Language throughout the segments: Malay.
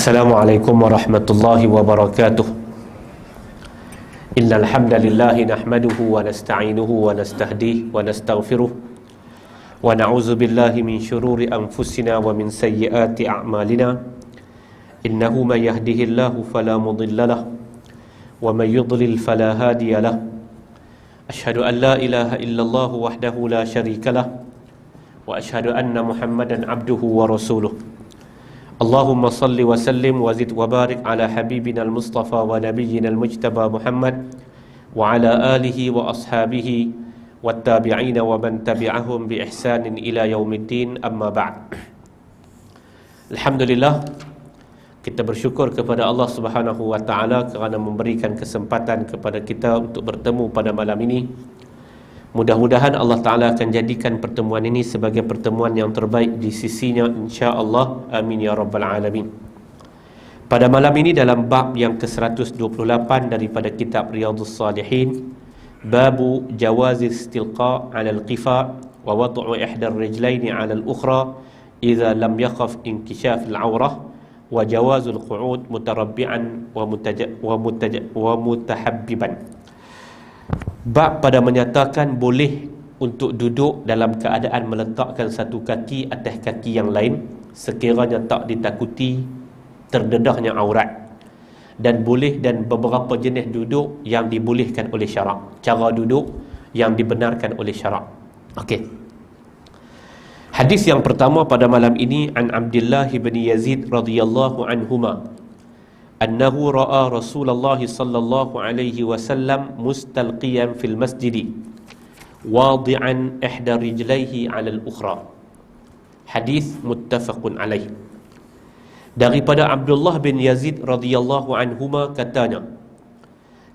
Assalamualaikum warahmatullahi wabarakatuh. Innal hamdalillah nahmaduhu wa nasta'inuhu wa nastahdihi wa nastaghfiruh wa na'udzu billahi min shururi anfusina wa min sayyiati a'malina. Innahu may yahdihillahu fala mudilla lahu wa may yudlil fala hadiya lahu. Ashhadu an la ilaha illallah wahdahu la syarika lahu wa ashhadu anna Muhammadan abduhu wa rasuluh. Allahumma salli wa sallim wa zid wa barik ala habibina al-mustafa wa nabiyyina al-mujtaba Muhammad wa ala alihi wa ashabihi wa tabi'ina wa man tabi'ahum bi ihsanin ila yaumiddin, amma ba'd. Alhamdulillah, kita bersyukur kepada Allah Subhanahu wa taala kerana memberikan kesempatan kepada kita untuk bertemu pada malam ini. Mudah-mudahan Allah Ta'ala akan jadikan pertemuan ini sebagai pertemuan yang terbaik di sisinya, insya-Allah. Amin ya rabbal alamin. Pada malam ini dalam bab yang ke-128 daripada kitab Riyadhus Salihin, babu jawazi istilqa 'ala al-qifa wa wad'u ihda ar-rijlaini 'ala al-ukhra idza lam yakhaf inkishaf al-'awrah wa jawazul qu'ud mutarabbi'an wa mutahabbiban. Bab pada menyatakan boleh untuk duduk dalam keadaan meletakkan satu kaki atas kaki yang lain sekiranya tak ditakuti terdedahnya aurat, dan boleh dan beberapa jenis duduk yang dibolehkan oleh syarak, cara duduk yang dibenarkan oleh syarak. Okey. Hadis yang pertama pada malam ini, an Abdullah bin Yazid radhiyallahu anhuma annahu ra'a Rasulullah sallallahu alaihi wasallam mustalqiyan fil masjid wadi'an ihda rijlaihi 'ala al-ukhra. Hadis muttafaqun alaih. Daripada Abdullah bin Yazid radhiyallahu anhuma katanya,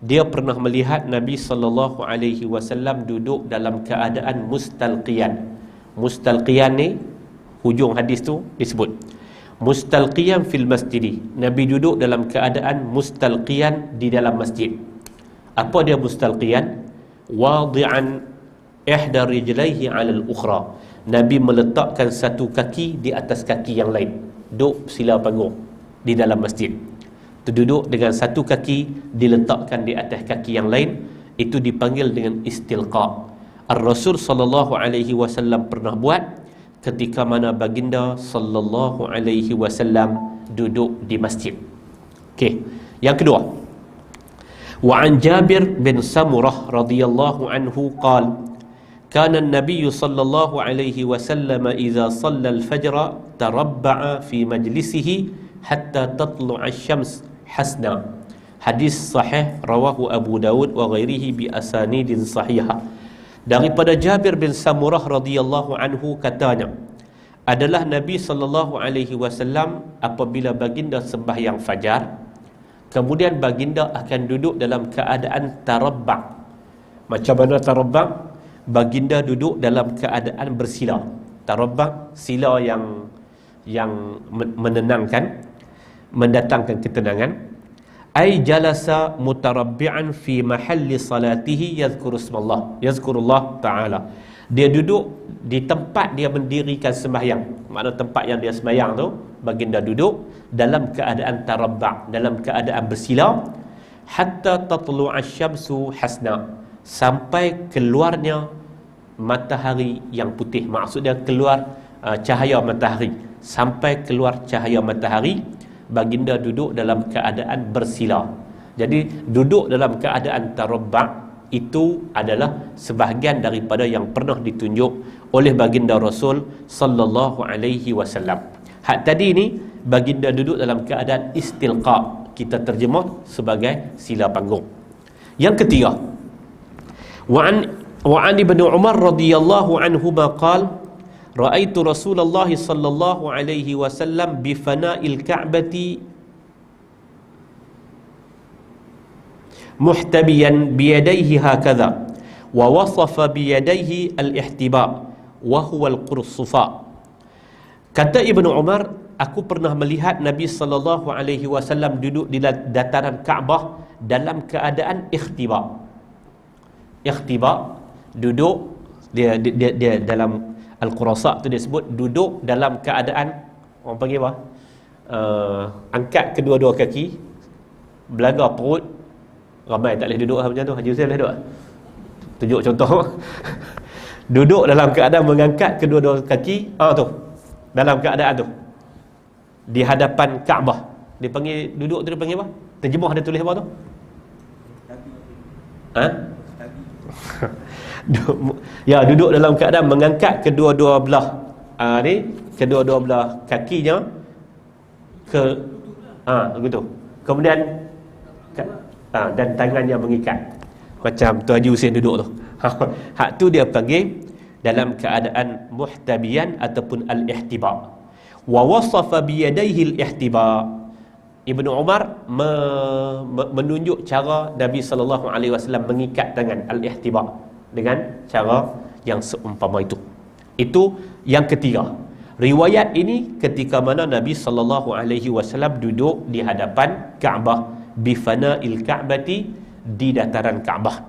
dia pernah melihat Nabi sallallahu alaihi wasallam duduk dalam keadaan mustalqiyan. Mustalqiyan ni hujung hadis tu disebut mustalqiyan fil masjid. Nabi duduk dalam keadaan mustalqiyan di dalam masjid. Apa dia mustalqiyan? Wadi'an ihda rijlaihi 'ala al-ukhra. Nabi meletakkan satu kaki di atas kaki yang lain. Duduk sila panggung di dalam masjid. Duduk dengan satu kaki diletakkan di atas kaki yang lain, itu dipanggil dengan istilqa. Ar-Rasul sallallahu alaihi wasallam pernah buat ketika mana baginda sallallahu alaihi wasallam duduk di masjid. Okey, yang kedua, wa an Jabir bin Samurah radhiyallahu anhu qala kana an-nabiy sallallahu alaihi wasallam idza shalla al-fajr tarabba'a fi majlisihi hatta tatlu'a asy-syams hasna. Hadis sahih rawahu Abu Daud wa ghairihi bi asanidin sahihah. Daripada Jabir bin Samurah radhiyallahu anhu katanya, adalah Nabi sallallahu alaihi wasallam apabila baginda sembahyang fajar, kemudian baginda akan duduk dalam keadaan tarabba'. Macam mana tarabba'? Baginda duduk dalam keadaan bersila. Tarabba' sila yang menenangkan, mendatangkan ketenangan. Ai jalasa mutarabbi'an fi mahalli salatihi yazkurullah ta'ala. Dia duduk di tempat dia mendirikan sembahyang. Makna tempat yang dia sembahyang tu, baginda duduk dalam keadaan tarabba', dalam keadaan bersila, hatta tatlu'a syamsu hasna, sampai keluarnya matahari yang putih. Maksudnya keluar cahaya matahari. Sampai keluar cahaya matahari, baginda duduk dalam keadaan bersila. Jadi duduk dalam keadaan tarabba' itu adalah sebahagian daripada yang pernah ditunjuk oleh baginda Rasul sallallahu alaihi wasallam. Hak tadi ni baginda duduk dalam keadaan istilqa, kita terjemah sebagai sila panggung. Yang ketiga, wa an Ibnu Umar radhiyallahu anhuma qala ra'aitu Rasulullah sallallahu alaihi wasallam bi fana'il ka'bati muhtabiyan bi yadayhi hakadha wa wasafa bi yadayhi al-ihtiba wa huwa al-qursufa. Kata Ibnu Umar, aku pernah melihat Nabi sallallahu alaihi wasallam duduk di dataran Kaabah dalam keadaan ihtiba. Ihtiba, duduk dia dalam Al-Qurasa tu dia sebut duduk dalam keadaan, orang panggil apa? angkat kedua-dua kaki, belaga perut. Ramai tak boleh duduk macam tu. Haji Hussein boleh duduk? Tunjuk contoh. Duduk dalam keadaan mengangkat kedua-dua kaki, tu dalam keadaan tu di hadapan Kaabah. Dia panggil duduk tu, dia panggil apa? Terjemah dia tulis apa tu? Ya, duduk dalam keadaan mengangkat kedua-dua belah kedua-dua belah kakinya ke begitu. Kemudian dan tangannya mengikat macam tu Haji Hussein duduk tu. Hak tu dia panggil dalam keadaan muhtabiyan ataupun al-ihtiba. Wa wasafa bi yadayhi al-ihtiba. Ibnu Umar menunjuk cara Nabi sallallahu alaihi wasallam mengikat tangan, al-ihtiba, dengan cara yang seumpama itu. Itu yang ketiga. Riwayat ini ketika mana Nabi sallallahu alaihi wasallam duduk di hadapan Kaabah, bi fana'il Ka'bati, di dataran Kaabah.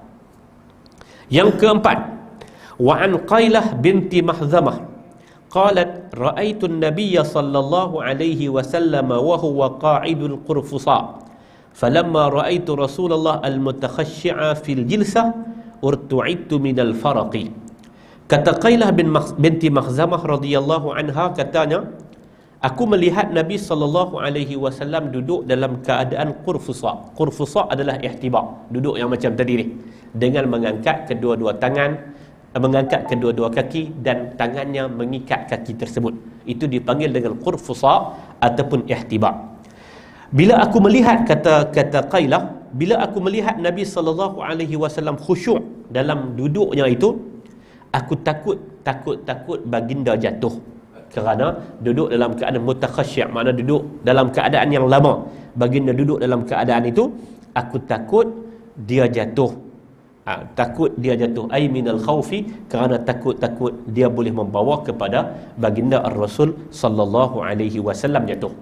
Yang keempat, wa an Qailah binti Mahzamah qalat ra'aitu an-nabiy sallallahu alaihi wasallam wa huwa qa'idul qurfusa falamma ra'aitu Rasulullah al-mutakhashshi'a fil jilsah urtu'idtu minal faraqi. Kata Qailah binti Mahzamah radhiyallahu anha, katanya, aku melihat Nabi sallallahu alaihi wasallam duduk dalam keadaan qurfusa. Qurfusa adalah ihtiba, duduk yang macam tadi ni, dengan mengangkat kedua-dua tangan, mengangkat kedua-dua kaki dan tangannya mengikat kaki tersebut. Itu dipanggil dengan qurfusa ataupun ihtiba. Bila aku melihat, kata Qailah, bila aku melihat Nabi sallallahu alaihi wasallam khusyuk dalam duduknya itu, aku takut baginda jatuh. Kerana duduk dalam keadaan mutakhashsyi', makna duduk dalam keadaan yang lama. Baginda duduk dalam keadaan itu, aku takut dia jatuh. Takut dia jatuh, ai minal khaufi, kerana takut dia boleh membawa kepada baginda ar-Rasul sallallahu alaihi wasallam jatuh.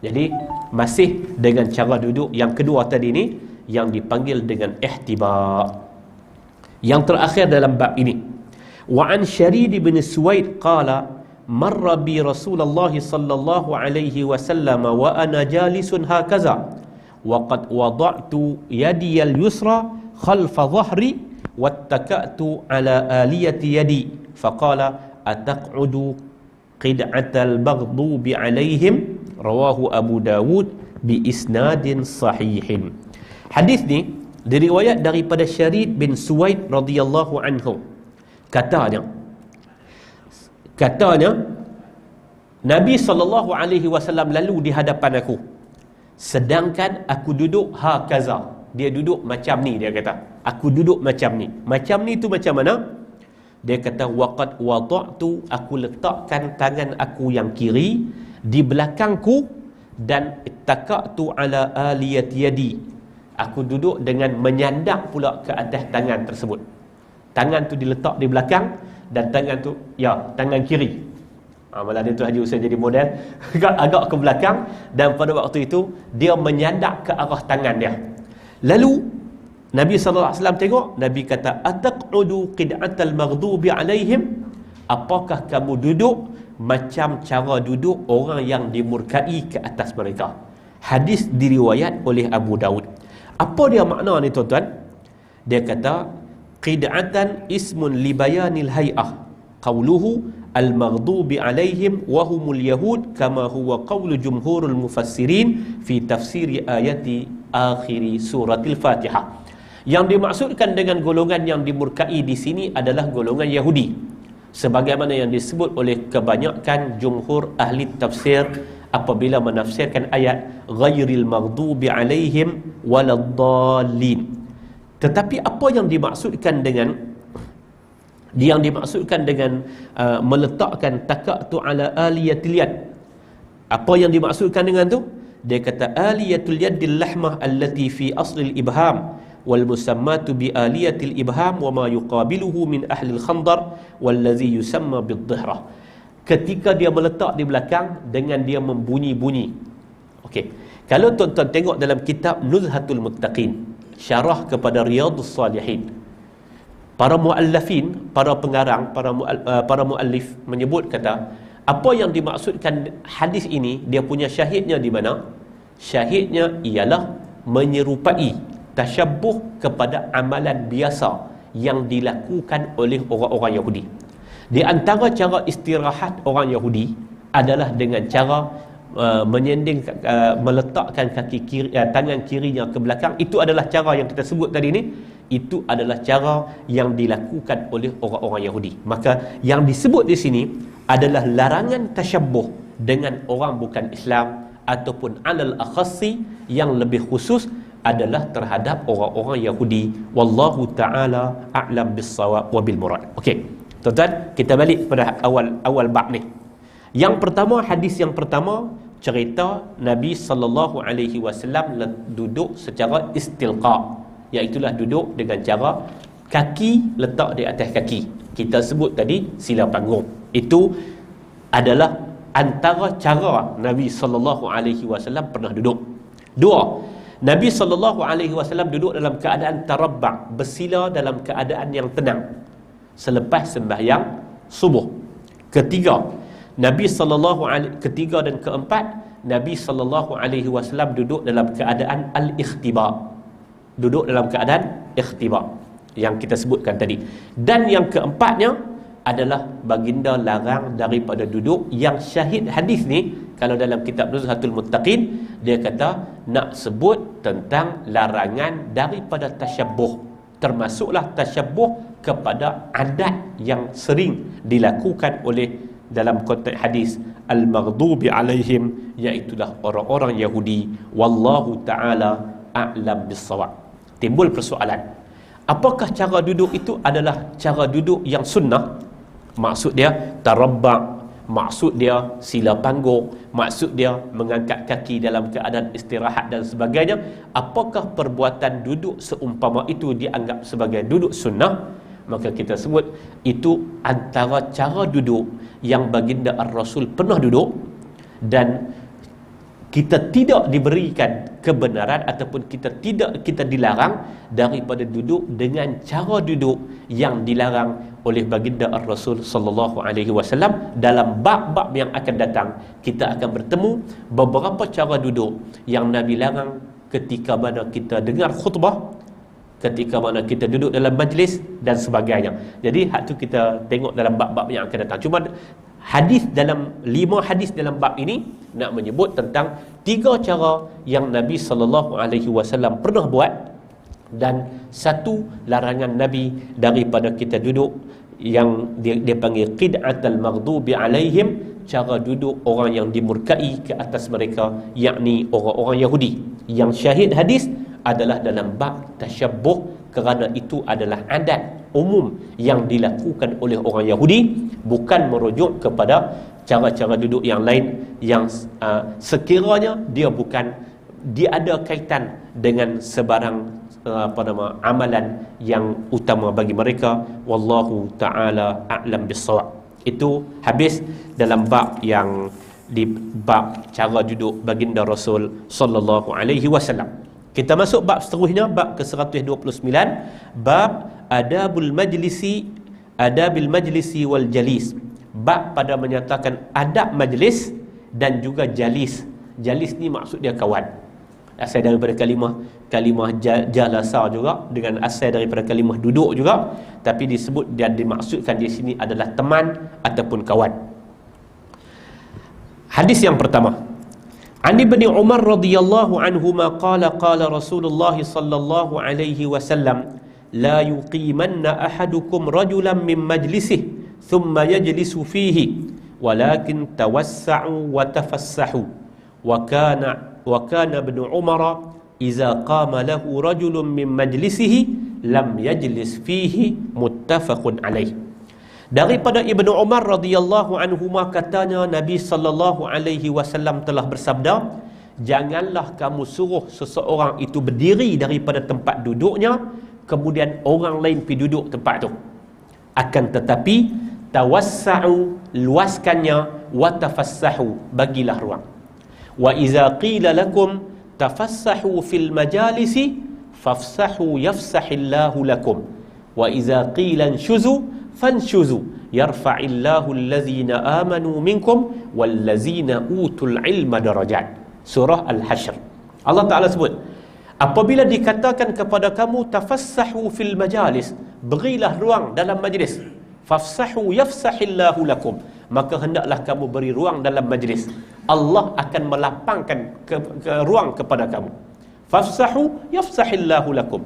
Jadi masih dengan cara duduk yang kedua tadi ni yang dipanggil dengan ihtiba. Yang terakhir dalam bab ini, wa an Syarid bin Suwaid qala marra bi Rasulullah sallallahu alaihi wasallam wa ana jalisun hakaza wa qad wada'tu yadi al-yusra khalfa dhahri wattaka'tu ala aliyati yadi faqala ataq'udu qid'atal maghdubi alaihim, rawahu Abu Dawud bi isnadin sahihin. Hadis ni diriwayat daripada Syarid bin Suwaid radhiyallahu anhu. Katanya Nabi sallallahu alaihi wasallam lalu di hadapan aku, sedangkan aku duduk hakaza. Dia duduk macam ni, dia kata. Aku duduk macam ni. Macam ni tu macam mana? Dia kata waqad wada'tu, aku letakkan tangan aku yang kiri di belakangku dan ittaqatu ala aliyat yadi. Aku duduk dengan menyandak pula ke atas tangan tersebut. Tangan tu diletak di belakang dan tangan tu, tangan kiri. Malah dia tu Haji Hussein jadi model agak ke belakang, dan pada waktu itu dia menyandak ke arah tangan dia. Lalu Nabi SAW tengok, Nabi kata ataq'udu qid'atal maghdubi alaihim, apakah kamu duduk macam cara duduk orang yang dimurkai ke atas mereka. Hadis diriwayat oleh Abu Daud. Apa dia makna ni tuan-tuan? Dia kata qid'atan ismun li bayanil hay'ah, qawluhu al-maghdubi alaihim wa humul yahud, kama huwa qawlu jumhurul mufassirin fi tafsiri ayati akhiri suratil Fatihah. Yang dimaksudkan dengan golongan yang dimurkai di sini adalah golongan Yahudi, sebagaimana yang disebut oleh kebanyakan jumhur ahli tafsir apabila menafsirkan ayat ghairil maghdubi alaihim waladdallin. Tetapi apa yang dimaksudkan dengan meletakkan takatu ala aliyatil yad, apa yang dimaksudkan dengan tu? Dia kata aliyatul yadil lahmah allati fi aslil ibham wal musammatu bi aliyatil ibham wa ma yuqabiluhu min ahli al-khandar wallazi yusamma bid-dhihrah. Ketika dia meletak di belakang dengan dia membunyi-bunyi. Okey. Kalau tuan-tuan tengok dalam kitab Nuzhatul Muttaqin, syarah kepada Riyadhus Salihin, para muallafin, para pengarang, para muallif menyebut kata Apa yang dimaksudkan hadis ini, dia punya syahidnya di mana? Syahidnya ialah menyerupai, tasyabbuh kepada amalan biasa yang dilakukan oleh orang-orang Yahudi. Di antara cara istirahat orang Yahudi adalah dengan cara menyending, meletakkan kaki kiri, tangan kirinya ke belakang. Itu adalah cara yang kita sebut tadi ni. Itu adalah cara yang dilakukan oleh orang-orang Yahudi. Maka yang disebut di sini adalah larangan tasyabbuh dengan orang bukan Islam, ataupun alal akhassi, yang lebih khusus adalah terhadap orang-orang Yahudi. Wallahu ta'ala a'lam bis-shawab wa bil murad. Okey, tuan-tuan, kita balik pada awal bab ni. Yang pertama, hadis yang pertama cerita Nabi sallallahu alaihi wasallam duduk secara istilqa, iaitulah duduk dengan cara kaki letak di atas kaki. Kita sebut tadi sila panggung. Itu adalah antara cara Nabi sallallahu alaihi wasallam pernah duduk. Dua, Nabi sallallahu alaihi wasallam duduk dalam keadaan tarabba', bersila dalam keadaan yang tenang selepas sembahyang subuh. Ketiga dan keempat, Nabi sallallahu alaihi wasallam duduk dalam keadaan al-ikhtiba. Duduk dalam keadaan ikhtiba yang kita sebutkan tadi. Dan yang keempatnya adalah baginda larang daripada duduk. Yang syahid hadis ni, kalau dalam kitab Nuzhatul Muttaqin, dia kata nak sebut tentang larangan daripada tasyabbuh, termasuklah tasyabbuh kepada adat yang sering dilakukan oleh, dalam konteks hadis, al-maghdubi alaihim, iaitulah orang-orang Yahudi. Wallahu ta'ala a'lam bis-shawab. Timbul persoalan, apakah cara duduk itu adalah cara duduk yang sunnah? Maksud dia tarabba', maksud dia sila panggung, maksud dia mengangkat kaki dalam keadaan istirahat dan sebagainya. Apakah perbuatan duduk seumpama itu dianggap sebagai duduk sunnah? Maka kita sebut itu antara cara duduk yang baginda Ar-Rasul pernah duduk, dan kita tidak diberikan kebenaran ataupun kita dilarang daripada duduk dengan cara duduk yang dilarang oleh baginda Ar-Rasul sallallahu alaihi wasallam. Dalam bab-bab yang akan datang, kita akan bertemu beberapa cara duduk yang Nabi larang ketika mana kita dengar khutbah, ketika mana kita duduk dalam majlis dan sebagainya. Jadi hak tu kita tengok dalam bab-bab yang akan datang. Cuma hadis dalam 5 hadis dalam bab ini nak menyebut tentang 3 cara yang Nabi sallallahu alaihi wasallam pernah buat, dan 1 larangan Nabi daripada kita duduk yang dia panggil qid'atul maghdubi alaihim, cara duduk orang yang dimurkai ke atas mereka, yakni orang-orang Yahudi. Yang syahid hadis adalah dalam bab tasyabbuh, kerana itu adalah adat umum yang dilakukan oleh orang Yahudi, bukan merujuk kepada cara-cara duduk yang lain yang sekiranya dia ada kaitan dengan sebarang amalan yang utama bagi mereka. Wallahu ta'ala a'lam bis-shawab. Itu habis dalam bab yang di bab cara duduk baginda Rasul sallallahu alaihi wasallam. Kita masuk bab seterusnya, bab ke-129, bab adabil majlisi wal jalis. Bab pada menyatakan adab majlis dan juga jalis. Jalis ni maksud dia kawan. Asal daripada kalimah jalasa juga, dengan asal daripada kalimah duduk juga, tapi disebut dan dimaksudkan di sini adalah teman ataupun kawan. Hadis yang pertama, An Ibni Umar radhiyallahu anhuma qala Rasulullah sallallahu alaihi wasallam la yuqimanna ahadukum rajulan min majlisih thumma yajlisu fihi walakin tawassa'u wa tafassahu wa kana Ibnu Umar idza qama lahu rajulun min majlisihi lam yajlis fihi, muttafaqun alaih. Daripada Ibnu Umar radhiyallahu anhuma katanya, Nabi sallallahu alaihi wasallam telah bersabda, janganlah kamu suruh seseorang itu berdiri daripada tempat duduknya kemudian orang lain pergi duduk tempat tu. Akan tetapi tawassa'u, luaskannya, wa tafassahu, bagilah ruang. Wa iza qila lakum tafassahu fil majalisi fafsahu yafsahillahu lakum wa iza qila anshuzu fanshuzu yarfa'illahu allazina amanu minkum wallazina utul ilma darajat. Surah Al-Hashr. Allah Ta'ala sebut, apabila dikatakan kepada kamu tafassahu fil majalis, berilah ruang dalam majlis, fafsahu yafsahillahu lakum, maka hendaklah kamu beri ruang dalam majlis, Allah akan melapangkan ke ruang kepada kamu. Fafsahu yafsahillahu lakum.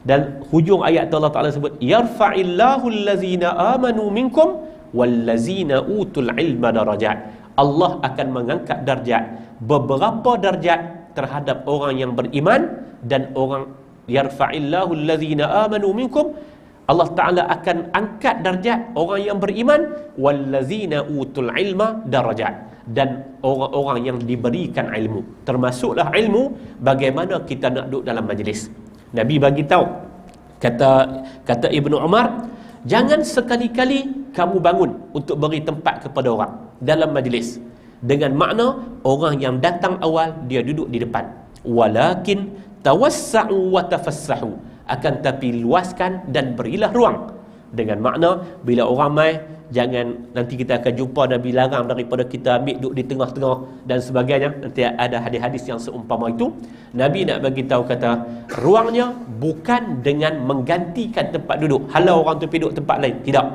Dan hujung ayat tu Allah Ta'ala sebut, yarfa'illahu allazina amanu minkum wallazina utul ilma darajat. Allah akan mengangkat darjat, beberapa darjat terhadap orang yang beriman, dan orang yarfa'illahu allazina amanu minkum, Allah Ta'ala akan angkat darjat orang yang beriman, wallazina utul ilma darajat, dan orang-orang yang diberikan ilmu, termasuklah ilmu bagaimana kita nak duduk dalam majlis. Nabi bagi tahu, kata Ibnu Umar, jangan sekali-kali kamu bangun untuk beri tempat kepada orang dalam majlis, dengan makna orang yang datang awal dia duduk di depan. Walakin tawassa'u wa tafassahu, akan tapi luaskan dan berilah ruang, dengan makna bila orang mai, jangan nanti kita akan jumpa Nabi larang daripada kita ambil duduk di tengah-tengah dan sebagainya. Nanti ada hadis-hadis yang seumpama itu. Nabi nak bagi tahu, kata ruangnya bukan dengan menggantikan tempat duduk, halau orang tu pergi duduk tempat lain, tidak,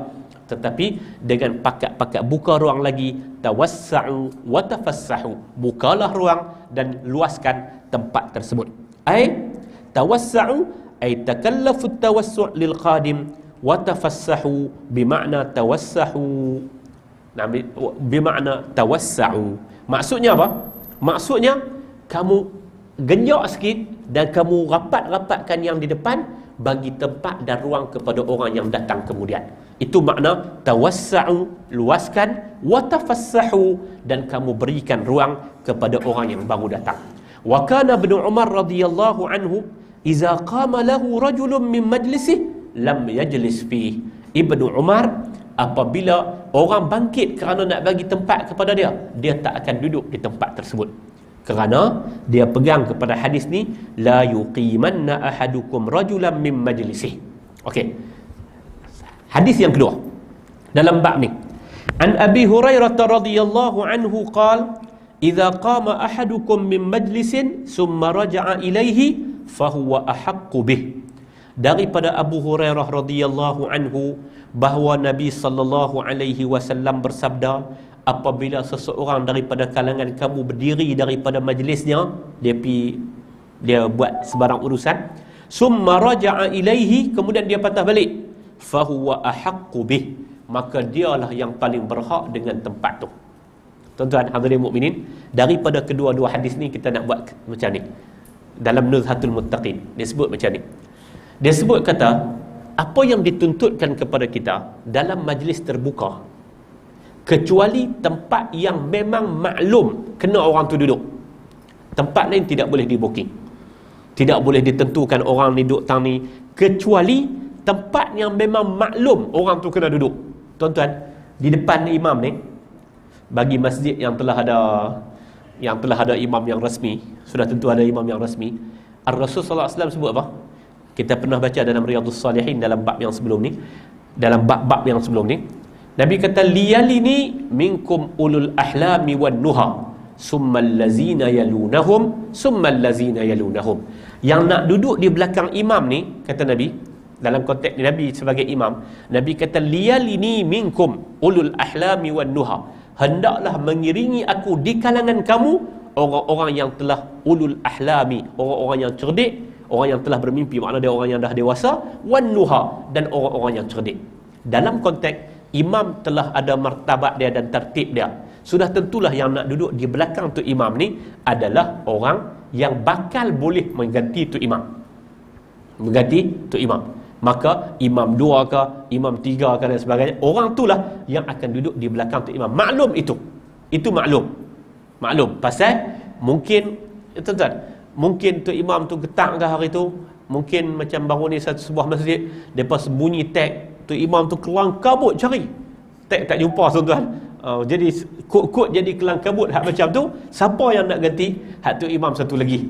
tetapi dengan pakat-pakat buka ruang lagi. Tawassa'u wa tafassahu, bukalah ruang dan luaskan tempat tersebut. Ai tawassa'u ay takallafu tawassu' lil qadim, wa tafassahu bimakna tawassahu, bimakna tawassa'u. Maksudnya apa? Maksudnya kamu genjak sikit dan kamu rapat-rapatkan yang di depan, bagi tempat dan ruang kepada orang yang datang kemudian. Itu makna tawassa'u, luaskan, wa tafassahu, dan kamu berikan ruang kepada orang yang baru datang. Wa kana Ibnu Umar radhiyallahu anhu idza qama lahu rajulun min majlisih lam yajlis fihi. Ibnu Umar apabila orang bangkit kerana nak bagi tempat kepada dia, dia tak akan duduk di tempat tersebut, kerana dia pegang kepada hadis ni, la yuqimanna ahadukum rajulan min majlisih. Okey. Hadis yang kedua dalam bab ni, an Abi Hurairah radhiyallahu anhu qala, idza qama ahadukum min majlisin summa raja'a ilaihi fahuwa ahaqqu bih. Daripada Abu Hurairah radhiyallahu anhu bahawa Nabi sallallahu alaihi wasallam bersabda, apabila seseorang daripada kalangan kamu berdiri daripada majlisnya, dia buat sebarang urusan, summa raja'a ilaihi, kemudian dia patah balik, fahuwa ahaqqu bih, maka dialah yang paling berhak dengan tempat tu. Tuan-tuan hadirin mukminin, daripada kedua-dua hadis ni kita nak buat macam ni. Dalam Nuzhatul Muttaqin dia sebut macam ni. Dia sebut, kata apa yang dituntutkan kepada kita dalam majlis terbuka, kecuali tempat yang memang maklum kena orang tu duduk. Tempat lain tidak boleh di-booking, tidak boleh ditentukan orang ni duduk tang ni, kecuali tempat yang memang maklum orang tu kena duduk. Tuan-tuan, di depan imam ni, bagi masjid yang telah ada imam yang rasmi, sudah tentu ada imam yang rasmi. Ar-Rasul sallallahu alaihi wasallam sebut apa? Kita pernah baca dalam Riyadhus Salihin, dalam bab yang sebelum ni, dalam bab-bab yang sebelum ni, Nabi kata, liyalini minkum ulul ahlami wan nuha summal lazina yalunahum summal lazina yalunahum. Yang nak duduk di belakang imam ni, kata Nabi, dalam konteks Nabi sebagai imam, Nabi kata, liyalini minkum ulul ahlami wan nuha, hendaklah mengiringi aku di kalangan kamu orang-orang yang telah ulul ahlami, orang-orang yang cerdik, orang yang telah bermimpi, makna dia orang yang dah dewasa, wan nuha, dan orang-orang yang cerdik. Dalam konteks imam telah ada martabat dia dan tertib dia, sudah tentulah yang nak duduk di belakang tu imam ni adalah orang yang bakal boleh mengganti tu imam, maka imam 2 ke, imam 3 ke dan sebagainya, orang itulah yang akan duduk di belakang tu imam. Maklum itu maklum pasal mungkin, tuan-tuan, mungkin tu imam tu getak ke hari tu, mungkin macam baru ni sebuah masjid, lepas bunyi tag, tu imam tu kelang kabut cari tag, tak jumpa, tuan-tuan. Jadi kod jadi kelang kabut hak macam tu, siapa yang nak ganti? Hak tu imam satu lagi.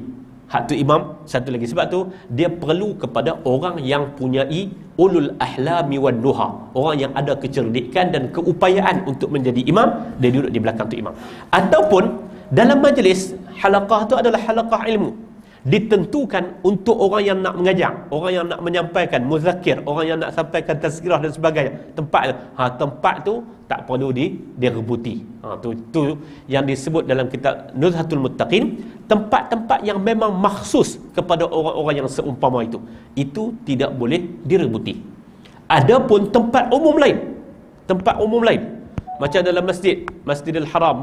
Hak tu imam, satu lagi. Sebab tu dia perlu kepada orang yang punyai ulul ahlami wan nuha, orang yang ada kecerdikan dan keupayaan untuk menjadi imam. Dia duduk di belakang tu imam. Ataupun dalam majlis halaqah tu adalah halaqah ilmu, ditentukan untuk orang yang nak mengajar, orang yang nak menyampaikan muzakir, orang yang nak sampaikan tazkirah dan sebagainya. Tempat tu tak perlu direbuti. Tu yang disebut dalam kitab Nuzhatul Muttaqin, tempat-tempat yang memang maksus kepada orang-orang yang seumpama itu tidak boleh direbuti. Adapun tempat umum lain, macam dalam Masjidil Haram,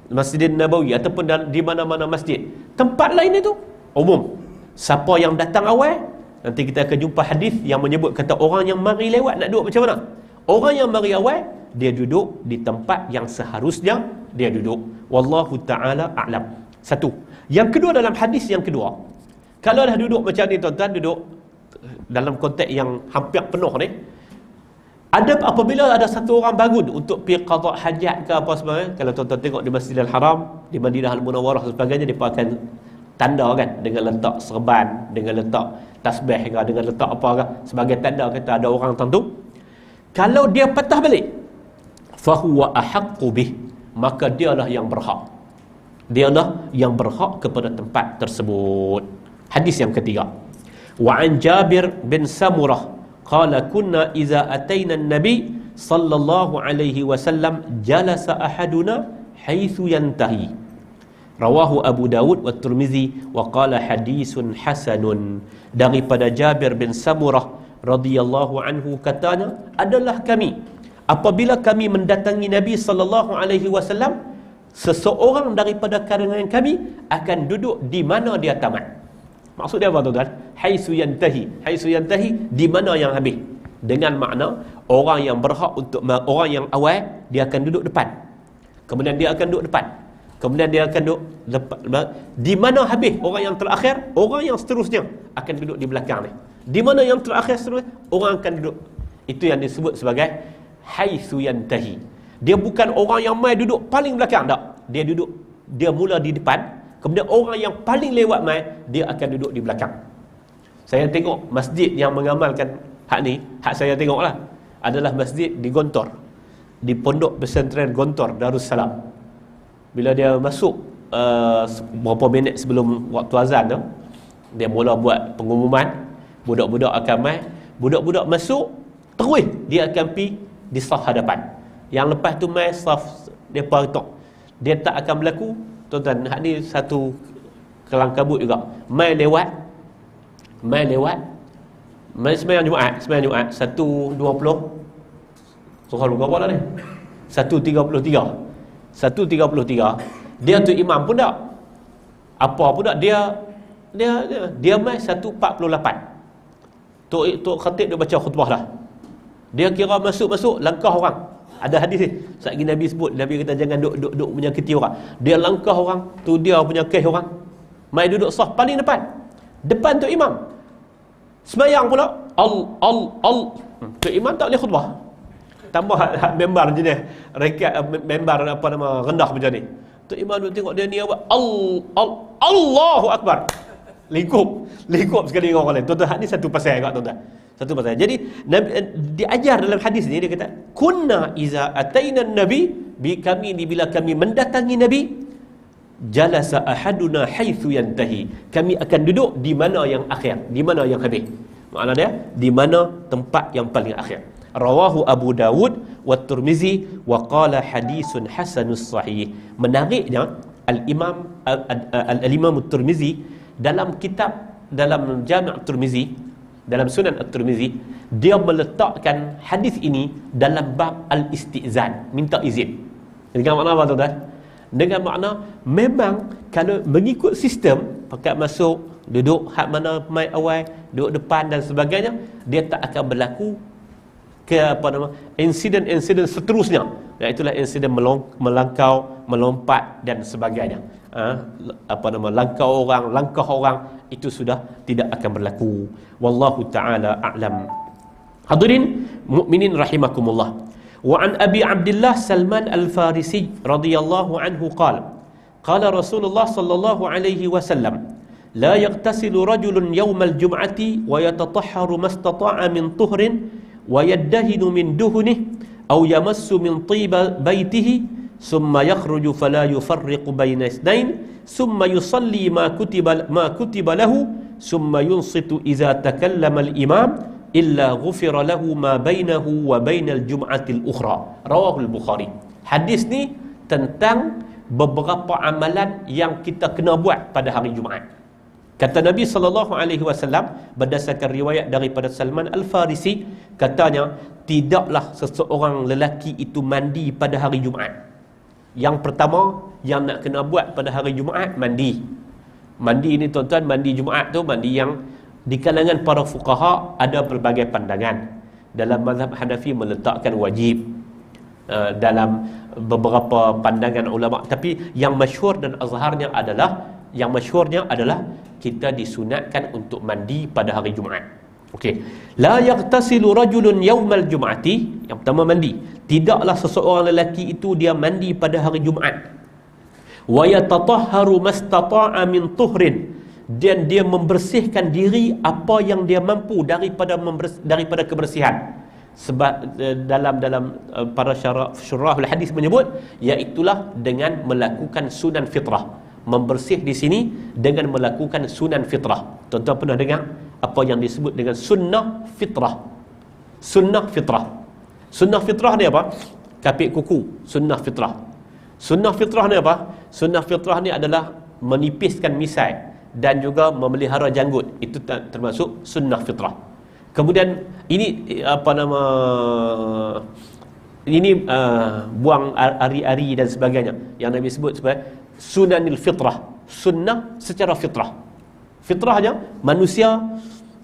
Masjidil Nabawi, ataupun di mana-mana masjid, tempat lain itu umum. Siapa yang datang awal, nanti kita akan jumpa hadis yang menyebut kata orang yang mari lewat nak duduk macam mana. Orang yang mari awal, dia duduk di tempat yang seharusnya dia duduk. Wallahu ta'ala a'lam. Satu. Yang kedua, dalam hadis yang kedua, kalau dah duduk macam ni tuan-tuan, duduk dalam konteks yang hampir penuh ni, apabila ada satu orang bangun untuk pergi qada hajat ke apa sebagainya, kalau tuan-tuan tengok di Masjidil Haram, di Madinah Al-Munawwarah dan sebagainya, dia akan tanda kan, dengan letak serban, dengan letak tasbih ke, dengan letak apa ke, sebagai tanda kata ada orang tertentu. Kalau dia patah balik, fahuwa ahaqqu bih, maka dialah yang berhak. Dialah yang berhak kepada tempat tersebut. Hadis yang ketiga. Wa an Jabir bin Samurah qala kunna iza ataina an-nabi sallallahu alaihi wasallam jalasa ahaduna haitsu yantahi. Rawahu Abu Dawud wa Tirmizi wa qala hadisun hasanun. Daripada Jabir bin Samurah radhiyallahu anhu katanya, adalah kami apabila kami mendatangi Nabi sallallahu alaihi wasallam, seseorang daripada kalangan kami akan duduk di mana dia tamat. Maksud dia apa tuan-tuan? Haitsu yantahi, di mana yang habis. Dengan makna orang yang berhak untuk orang yang awal, dia akan duduk depan. Kemudian dia akan duduk depan. Kemudian dia akan duduk di mana habis orang yang terakhir, orang yang seterusnya akan duduk di belakang ni. Di mana yang terakhir seterusnya, orang akan duduk. Itu yang disebut sebagai haitsu yantahi. Dia bukan orang yang mai duduk paling belakang, tak. Dia mula di depan, kemudian orang yang paling lewat mai, dia akan duduk di belakang. Saya tengok masjid yang mengamalkan hak ni, hak saya tengoklah, adalah masjid di Gontor, di Pondok Pesantren Gontor Darussalam. Bila dia masuk berapa minit sebelum waktu azan tu, dia mula buat pengumuman, budak-budak akan mai. Budak-budak masuk, terus dia akan pergi di saf hadapan. Yang lepas tu mai saf depa tok. Dia tak akan berlaku, tuan-tuan, hak ni satu kelang kabut juga. Mai lewat sembahyang Jumaat 1.20. Soal berapa dah ni? 1.33. Dia tu imam pun tak. Apa pun tak, dia mai 1.48. Tok khatib dia baca khutbah dah. Dia kira masuk langkah orang. Ada hadis ni, satgi Nabi sebut, Nabi kata jangan duduk menyakiti orang. Dia langkah orang, tu dia punya kes orang. Mai duduk saf paling depan. Depan tu imam. Sembahyang pula tu imam tak boleh khutbah. Tambah member jenis rekat member apa nama rendah macam ni. Tu imam duk tengok dia ni apa? Allahu akbar. Lingkup sekali dengan orang lain. Tuan-tuan, hak ni satu pasal kat tuan-tuan. Satu pasal. Jadi Nabi diajar dalam hadis ni, dia kata, kunna iza ataina nabi, kami ni bila kami mendatangi Nabi, jalasa ahaduna haitsu yantahi. Kami akan duduk di mana yang akhir, di mana yang habis. Makna dia di mana tempat yang paling akhir. Rawahu Abu Dawud wa Tirmizi wa qala hadisun hasanus sahih. Menariknya Al-Imam At-Tirmizi dalam Jami' At-Tirmizi, dalam Sunan At-Tirmizi, dia meletakkan hadis ini dalam bab al-istizan, minta izin. Dengan makna apa tuan-tuan? Dengan makna memang kalau mengikut sistem pakat masuk, duduk hak mana mai awal, duduk depan dan sebagainya, dia tak akan berlaku ke insiden-insiden seterusnya, iaitulah insiden melangkau, melompat dan sebagainya. Langkah orang itu sudah tidak akan berlaku. Wallahu taala a'lam. Hadirin mukminin rahimakumullah. Wa an Abi Abdullah Salman Al-Farisi radhiyallahu anhu qala Rasulullah sallallahu alaihi wasallam la yaghtasilu rajulun yawmal jum'ati wa yatatahharu mastata'a min tuhrin wa yaddahinu min duhnihi aw yamassu min tiba baitihi summa yakhruju fala yufarriqu baina ithnain summa yusalli ma kutiba lahu summa yunsitu idza takallama al-imam illa ghufira lahu ma bainahu wa bainal jum'atil ukhra. Rawahu al-Bukhari. Hadis ni tentang beberapa amalan yang kita kena buat pada hari Jumaat. Kata Nabi SAW berdasarkan riwayat daripada Salman Al-Farisi, katanya tidaklah seseorang lelaki itu mandi pada hari Jumaat. Yang pertama yang nak kena buat pada hari Jumaat, mandi. Mandi ini tuan-tuan, mandi Jumaat tu mandi yang di kalangan para fuqaha ada pelbagai pandangan. Dalam mazhab Hanafi meletakkan wajib, dalam beberapa pandangan ulama, tapi yang masyhur dan azharnya adalah, yang masyhurnya adalah kita disunatkan untuk mandi pada hari Jumaat. Okey. La yaghtasilu rajulun yaumal jum'ati, yang pertama mandi. Tidaklah seseorang lelaki itu dia mandi pada hari Jumaat. Wa yatatahharu mastata'a min tuhrin, dan dia membersihkan diri apa yang dia mampu daripada kebersihan. Sebab dalam para syurahul hadis menyebut, iaitulah dengan melakukan sunan fitrah. Membersih di sini dengan melakukan sunan fitrah. Tuan-tuan pernah dengar apa yang disebut dengan sunnah fitrah? Sunnah fitrah. Sunnah fitrah ni apa? Kapit kuku, sunnah fitrah. Sunnah fitrah ni apa? Sunnah fitrah ni adalah menipiskan misai dan juga memelihara janggut. Itu termasuk sunnah fitrah. Kemudian ini buang ari-ari dan sebagainya yang Nabi sebut sebagai sunanil fitrah. Sunnah secara fitrah. Fitrahnya manusia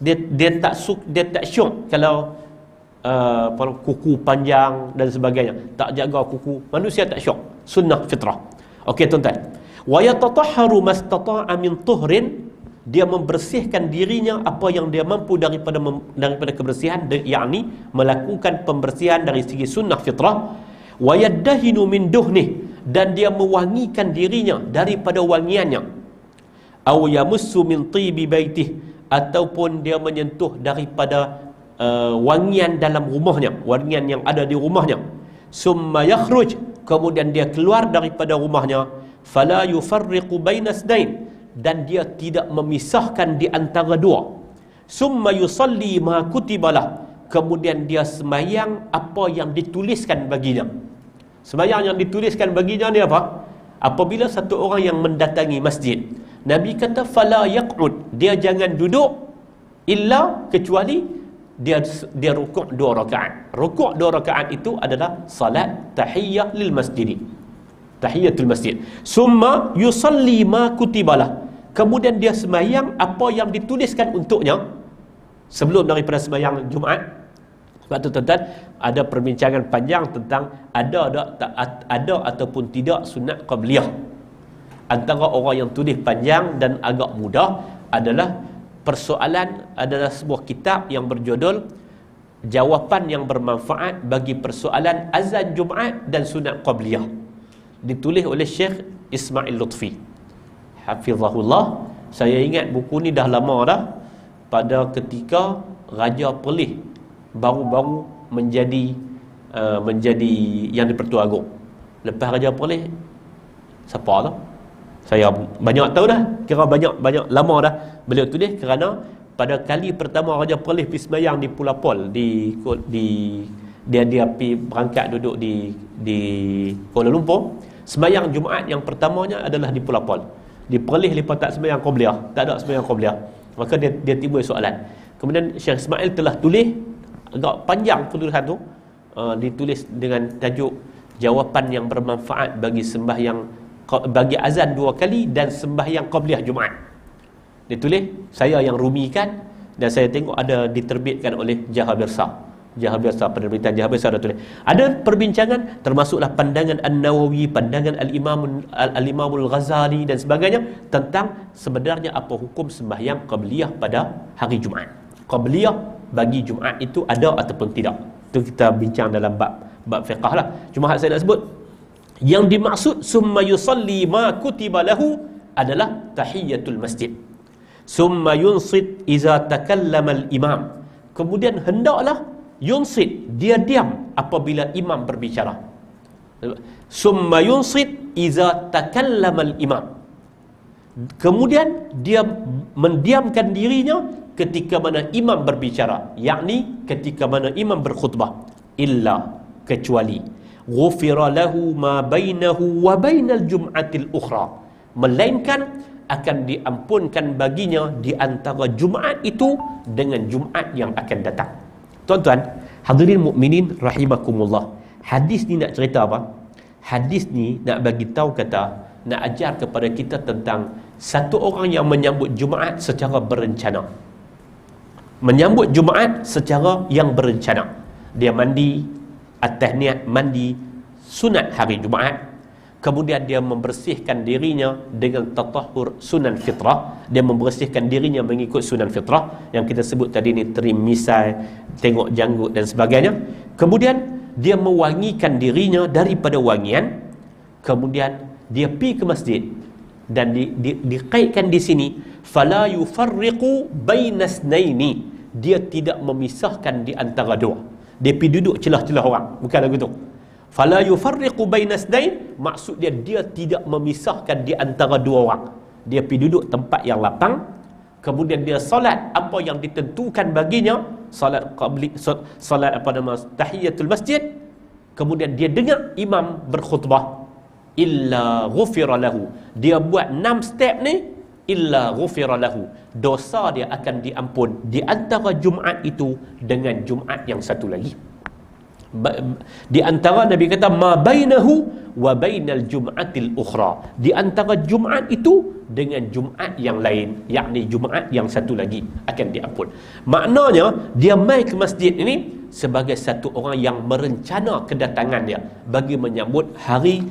dia tak syuk kalau kuku panjang dan sebagainya, tak jaga kuku, manusia tak syuk. Sunnah fitrah. Okey tuan-tuan. Wa yatatahharu mastata'a min tuhrin, dia membersihkan dirinya apa yang dia mampu daripada kebersihan, yakni melakukan pembersihan dari segi sunnah fitrah. Wa yaddahinu min duhnih, dan dia mewangikan dirinya daripada wangiannya. Aw yamussu min tibi baitih, ataupun dia menyentuh daripada wangian dalam rumahnya, wangian yang ada di rumahnya. Summa yakhruj, kemudian dia keluar daripada rumahnya. Fala yufarriqu baina isnain, dan dia tidak memisahkan di antara dua. Summa yusalli ma kutibalah, kemudian dia sembahyang apa yang dituliskan baginya. Sembahyang yang dituliskan baginya ni apa? Apabila satu orang yang mendatangi masjid, Nabi kata fala yaq'ud, dia jangan duduk illa kecuali dia rukuk 2 rakaat. Rukuk 2 rakaat itu adalah salat tahiyyah lil masjid. Tahiyatul masjid. Summa yusalli ma kutibalah, kemudian dia sembahyang apa yang dituliskan untuknya sebelum daripada sembahyang Jumaat. Sebab tu tuan-tuan, ada perbincangan panjang tentang ada ataupun tidak sunat qabliyah. Antara orang yang tulis panjang dan agak mudah adalah adalah sebuah kitab yang berjudul Jawapan yang bermanfaat bagi persoalan azan Jumaat dan sunat qabliyah, ditulis oleh Syekh Ismail Lutfi, hafizahullah. Saya ingat buku ni dah lama dah, pada ketika Raja Perlis baru-baru menjadi yang di-Pertua Agong. Lepas Raja Perlis, siapa tu? Saya banyak tahu dah, kira banyak lama dah beliau tulis, kerana pada kali pertama Raja Perlis pergi sembahyang di Pulau Pol, dia pergi berangkat duduk di Kuala Lumpur. Sembahyang Jumaat yang pertamanya adalah di Pulau Pol. Di Perlis lepas tak sembahyang qabliyah, tak ada sembahyang qabliyah. Maka dia timbul soalan. Kemudian Syekh Ismail telah tulis agak panjang tulisan tu, ditulis dengan tajuk Jawapan yang bermanfaat bagi azan 2 kali dan sembahyang qabliyah Jumaat. Ditulis, saya yang rumikan, dan saya tengok ada diterbitkan oleh Jahabirsa, penerbitan Jahabirsa ada tulis. Ada perbincangan, termasuklah pandangan An-Nawawi, pandangan Al-Imamul Ghazali dan sebagainya, tentang sebenarnya apa hukum sembahyang qabliyah pada hari Jumaat. Qabliyah bagi Jumaat itu ada ataupun tidak. Itu kita bincang dalam bab fiqh lah. Cuma saya nak sebut, yang dimaksud summa yusalli ma kutiba lahu adalah tahiyatul masjid. summa yunsit iza takallama al-imam. Kemudian hendaklah yunsit, dia diam apabila imam berbicara. Summa yunsit iza takallama al-imam. Kemudian dia mendiamkan dirinya ketika mana imam berbicara, yakni ketika mana imam berkhutbah. Illa, kecuali ghufira lahu ma bainahu wa bainal jum'atil ukhra, melainkan akan diampunkan baginya di antara Jumaat itu dengan Jumaat yang akan datang. Tuan-tuan, hadirin mukminin rahimakumullah. Hadis ni nak cerita apa? Hadis ni nak bagi tahu nak ajar kepada kita tentang satu orang yang menyambut Jumaat secara berencana. Menyambut Jumaat secara yang berencana. Dia mandi atas niat mandi sunat hari Jumaat. Kemudian dia membersihkan dirinya dengan tatahur sunan fitrah. Dia membersihkan dirinya mengikut sunan fitrah yang kita sebut tadi ni, trim misai, tengok janggut dan sebagainya. Kemudian dia mewangikan dirinya daripada wangian. Kemudian dia pergi ke masjid dan dikaitkan di sini fala yufarriqu bainasnaini, dia tidak memisahkan di antara dua. Dia pergi duduk celah-celah orang, bukan lagu tu. Fala yufarriqu bainasnain, maksud dia tidak memisahkan di antara dua orang. Dia pergi duduk tempat yang lapang, kemudian dia solat apa yang ditentukan baginya, solat qabli, solat tahiyatul masjid. Kemudian dia dengar imam berkhutbah, illa ghufira lahu, dia buat 6 step ni, illa ghufira lahu, dosa dia akan diampun di antara Jumaat itu dengan Jumaat yang satu lagi. Di antara Nabi kata ma bainahu wa bainal jum'atil ukhra, di antara Jumaat itu dengan Jumaat yang lain, yakni Jumaat yang satu lagi akan diampun. Maknanya dia mai ke masjid ini sebagai satu orang yang merencana kedatangan dia bagi menyambut hari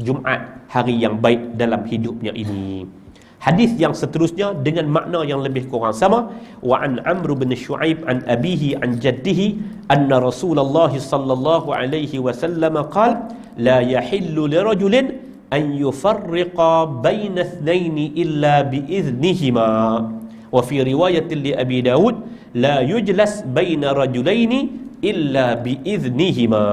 Jumaat, hari yang baik dalam hidupnya ini. Hadis yang seterusnya dengan makna yang lebih kurang sama. Wa an Amr bin Shu'aib an abihi an jaddihi anna Rasulullah sallallahu alaihi wasallam qala la yahillu lirajulin an yufarriqa baina ithnaini illa biiznihima. Wa fi riwayat li Abi Dawud la yujlas baina rajulaini illa biiznihima.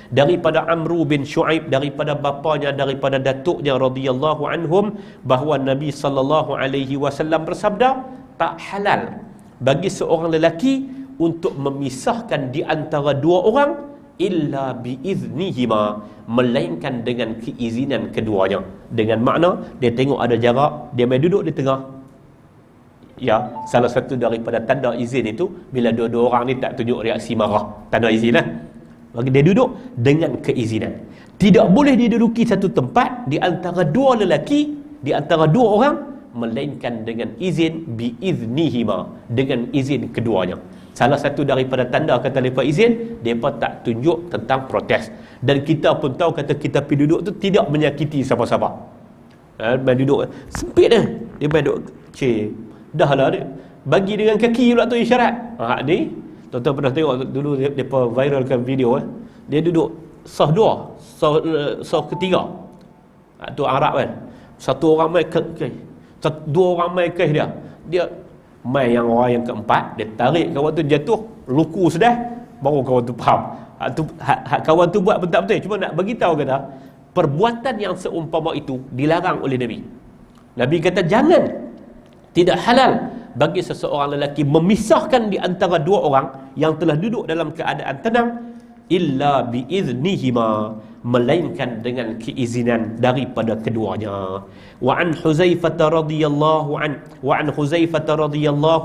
Daripada Amru bin Shu'aib, daripada bapanya, daripada datuknya radhiyallahu anhum, bahawa Nabi sallallahu alaihi wasallam bersabda, tak halal bagi seorang lelaki untuk memisahkan di antara dua orang illa biiznihima, melainkan dengan keizinan keduanya. Dengan makna dia tengok ada jarak, dia mai duduk di tengah. Ya, salah satu daripada tanda izin itu bila dua-dua orang ni tak tunjuk reaksi marah, tanda izin lah. Bagi dia duduk dengan keizinan. Tidak boleh dia duduki satu tempat di antara dua lelaki, di antara dua orang, melainkan dengan izin biiznihima, dengan izin keduanya. Salah satu daripada tanda kata mereka izin, mereka tak tunjuk tentang protes. Dan kita pun tahu kata kita pergi duduk tu tidak menyakiti siapa-siapa. Main duduk sempit dah. Dia main duduk dah lah dia bagi dengan kaki pula tu isyarat. Ni tuan-tuan pernah tengok dulu mereka viralkan video dia duduk sah dua, sah ketiga. Tu Arab kan, satu orang mai ke dua orang mai ke dia mai yang orang yang keempat, dia tarik kawan tu jatuh, luku sudah, baru kawan tu faham. Kawan tu buat pun tak betul, cuma nak bagi tahu kata perbuatan yang seumpama itu dilarang oleh Nabi. Nabi kata jangan, tidak halal bagi seseorang lelaki memisahkan di antara dua orang yang telah duduk dalam keadaan tenang illa biiznihima, melainkan dengan keizinan daripada keduanya. Wa an Huzaifah radhiyallahu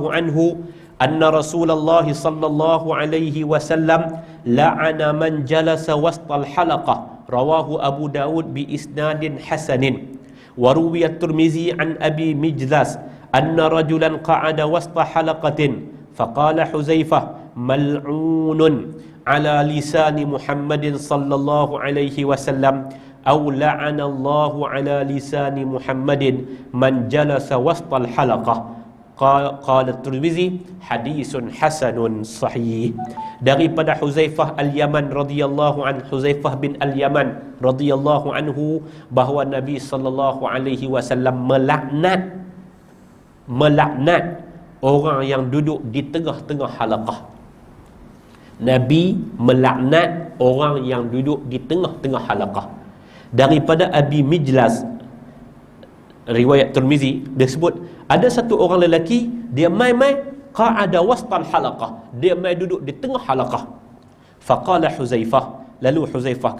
anhu anna Rasulullah sallallahu alaihi wasallam la'ana man jalasa wastal halaqah, rawahu Abu Daud bi isnadin hasanin. Wa ruwiya Tirmizi an Abi Mijlas anna rajulan qa'ada wasta halaqatin faqala Huzaifah mal'unun ala lisani Muhammadin sallallahu alaihi wasallam aw la'ana Allahu ala lisani Muhammadin man jalasa wasta halaqah. Qala Tirmizi hadisun hasanun sahih. Daripada Huzaifah al-Yaman radhiyallahu anhu, Huzaifah bin al-Yaman radhiyallahu anhu, bahawa Nabi sallallahu alaihi wasallam melaknat melaknat orang yang duduk di tengah-tengah halaqah. Nabi melaknat orang yang duduk di tengah-tengah halaqah. Daripada Abi Mijlas, riwayat Tirmizi, dia sebut ada satu orang lelaki, dia mai qa'ada wastal halaqah, dia mai duduk di tengah halaqah. Faqala Huzaifah, lalu Huzaifah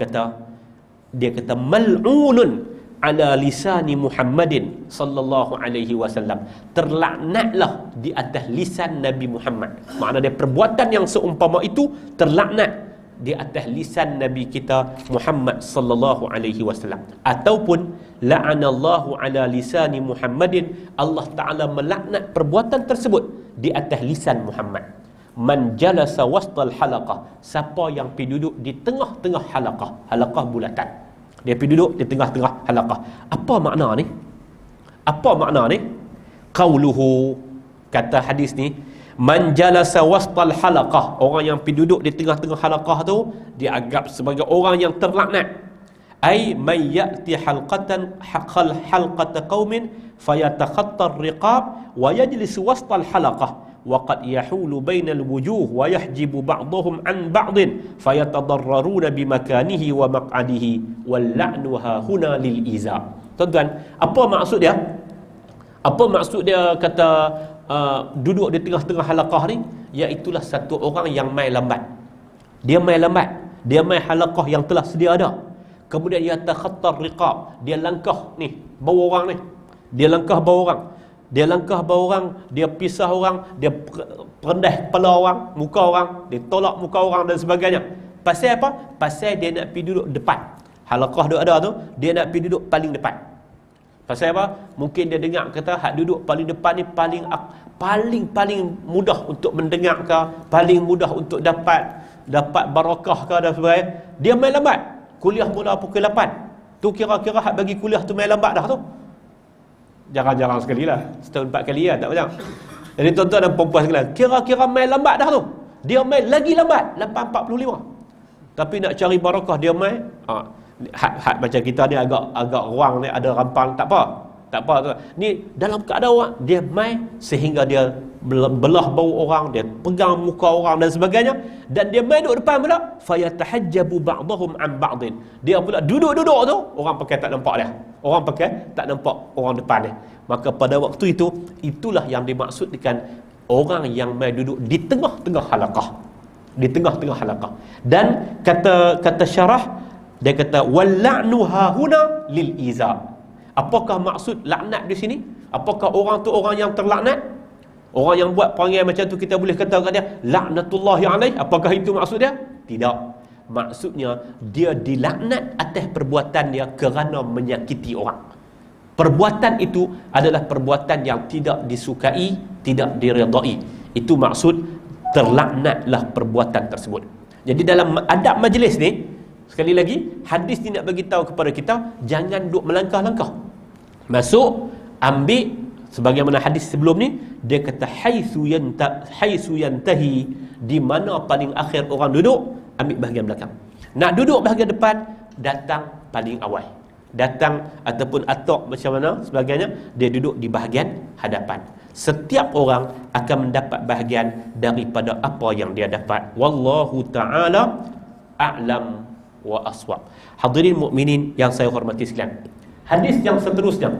dia kata mal'unun ala lisani Muhammadin sallallahu alaihi wasallam, terlaknatlah di atas lisan Nabi Muhammad. Makna dia perbuatan yang seumpama itu terlaknat di atas lisan Nabi kita Muhammad sallallahu alaihi wasallam. Ataupun la'anallahu ala lisani Muhammadin, Allah Ta'ala melaknat perbuatan tersebut di atas lisan Muhammad. Man jalasa wastal halaqah, siapa yang pergi duduk di tengah-tengah halaqah bulatan, dia pergi duduk di tengah-tengah halaqah. Apa makna ni? Qauluhu, kata hadis ni, man jalasa wastal halaqah, orang yang pergi duduk di tengah-tengah halaqah tu dianggap sebagai orang yang terlaknat. Ai man ya'ti halqata qaumin fayatakhattar riqab wa yajlis wastal halaqah wa qad yahulu bainal wujuh wa yahjibu ba'dhum an ba'din fayatadarraruna bimakanihi wa maq'adihi wal la'nuha huna lil iza. Tuan-tuan, apa maksud dia? Apa maksud dia kata duduk di tengah-tengah halaqah ni? Iaitulah satu orang yang mai lambat. Dia mai halaqah yang telah sedia ada. Kemudian ia takhattar riqab, dia langkah ni bawa orang ni. Dia langkah bawa orang, dia pisah orang, dia perendah kepala orang, muka orang, dia tolak muka orang dan sebagainya. Pasal apa? Pasal dia nak pergi duduk depan. Halaqah duduk ada tu, dia nak pergi duduk paling depan. Pasal apa? Mungkin dia dengar kata hak duduk paling depan ni paling mudah untuk mendengar ke, paling mudah untuk dapat barakah ke dan sebagainya. Dia main lambat. Kuliah mula pukul 8. Tu kira-kira hak bagi kuliah tu main lambat dah tu. Jarang-jarang sekali lah, setahun 4 kali lah, tak banyak. Jadi tuan-tuan dan perempuan sekalian, kira-kira main lambat dah tu. Dia main lagi lambat 8.45. Tapi nak cari barakah dia main had macam kita ni agak ruang ni ada rampal, tak apa tu. Ni dalam keadaan orang dia main sehingga dia belah bau orang, dia pegang muka orang dan sebagainya, dan dia main duduk depan pula, fayatahajjabu ba'dhum an ba'din. Dia pula duduk tu, orang pakai tak nampak dia. Orang pakai tak nampak orang depan dia. Maka pada waktu itu, itulah yang dimaksudkan orang yang main duduk di tengah-tengah halaqah. Di tengah-tengah halaqah. Dan kata syarah, dia kata wal-la'nu hahuna lil iza. Apakah maksud laknat di sini? Apakah orang tu orang yang terlaknat? Orang yang buat perangai macam tu kita boleh kata kat dia laknatullahi alaih. Apakah itu maksud dia? Tidak. Maksudnya dia dilaknat atas perbuatan dia kerana menyakiti orang. Perbuatan itu adalah perbuatan yang tidak disukai, tidak diredai. Itu maksud terlaknatlah perbuatan tersebut. Jadi dalam adab majlis ni, sekali lagi, hadis ni nak bagi tahu kepada kita, jangan duk melangkah-langkah. Masuk, ambil, sebagaimana hadis sebelum ni, dia kata haitsu yantahi, di mana paling akhir orang duduk, ambil bahagian belakang. Nak duduk bahagian depan, datang paling awal. Datang ataupun atok macam mana sebagainya, dia duduk di bahagian hadapan. Setiap orang akan mendapat bahagian daripada apa yang dia dapat. Wallahu ta'ala a'lam wa aswab. Hadirin mukminin yang saya hormati sekalian, hadis yang seterusnya,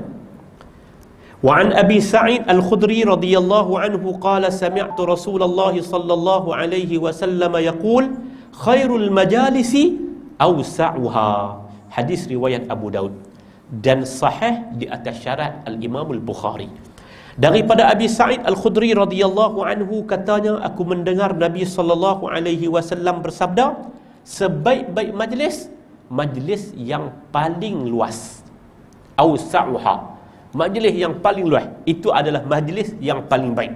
wa an Abi Sa'id Al-Khudri radhiyallahu anhu qala sami'tu Rasulullah sallallahu alaihi wasallam yaqul khairul majalisi awsa'uha. Hadis riwayat Abu Daud dan sahih di atas syarat Al-Imam Al-Bukhari. Daripada Abi Sa'id Al-Khudri radhiyallahu anhu, katanya aku mendengar Nabi sallallahu alaihi wasallam bersabda, sebaik-baik majlis yang paling luas, awsa'uha, majlis yang paling luas, itu adalah majlis yang paling baik.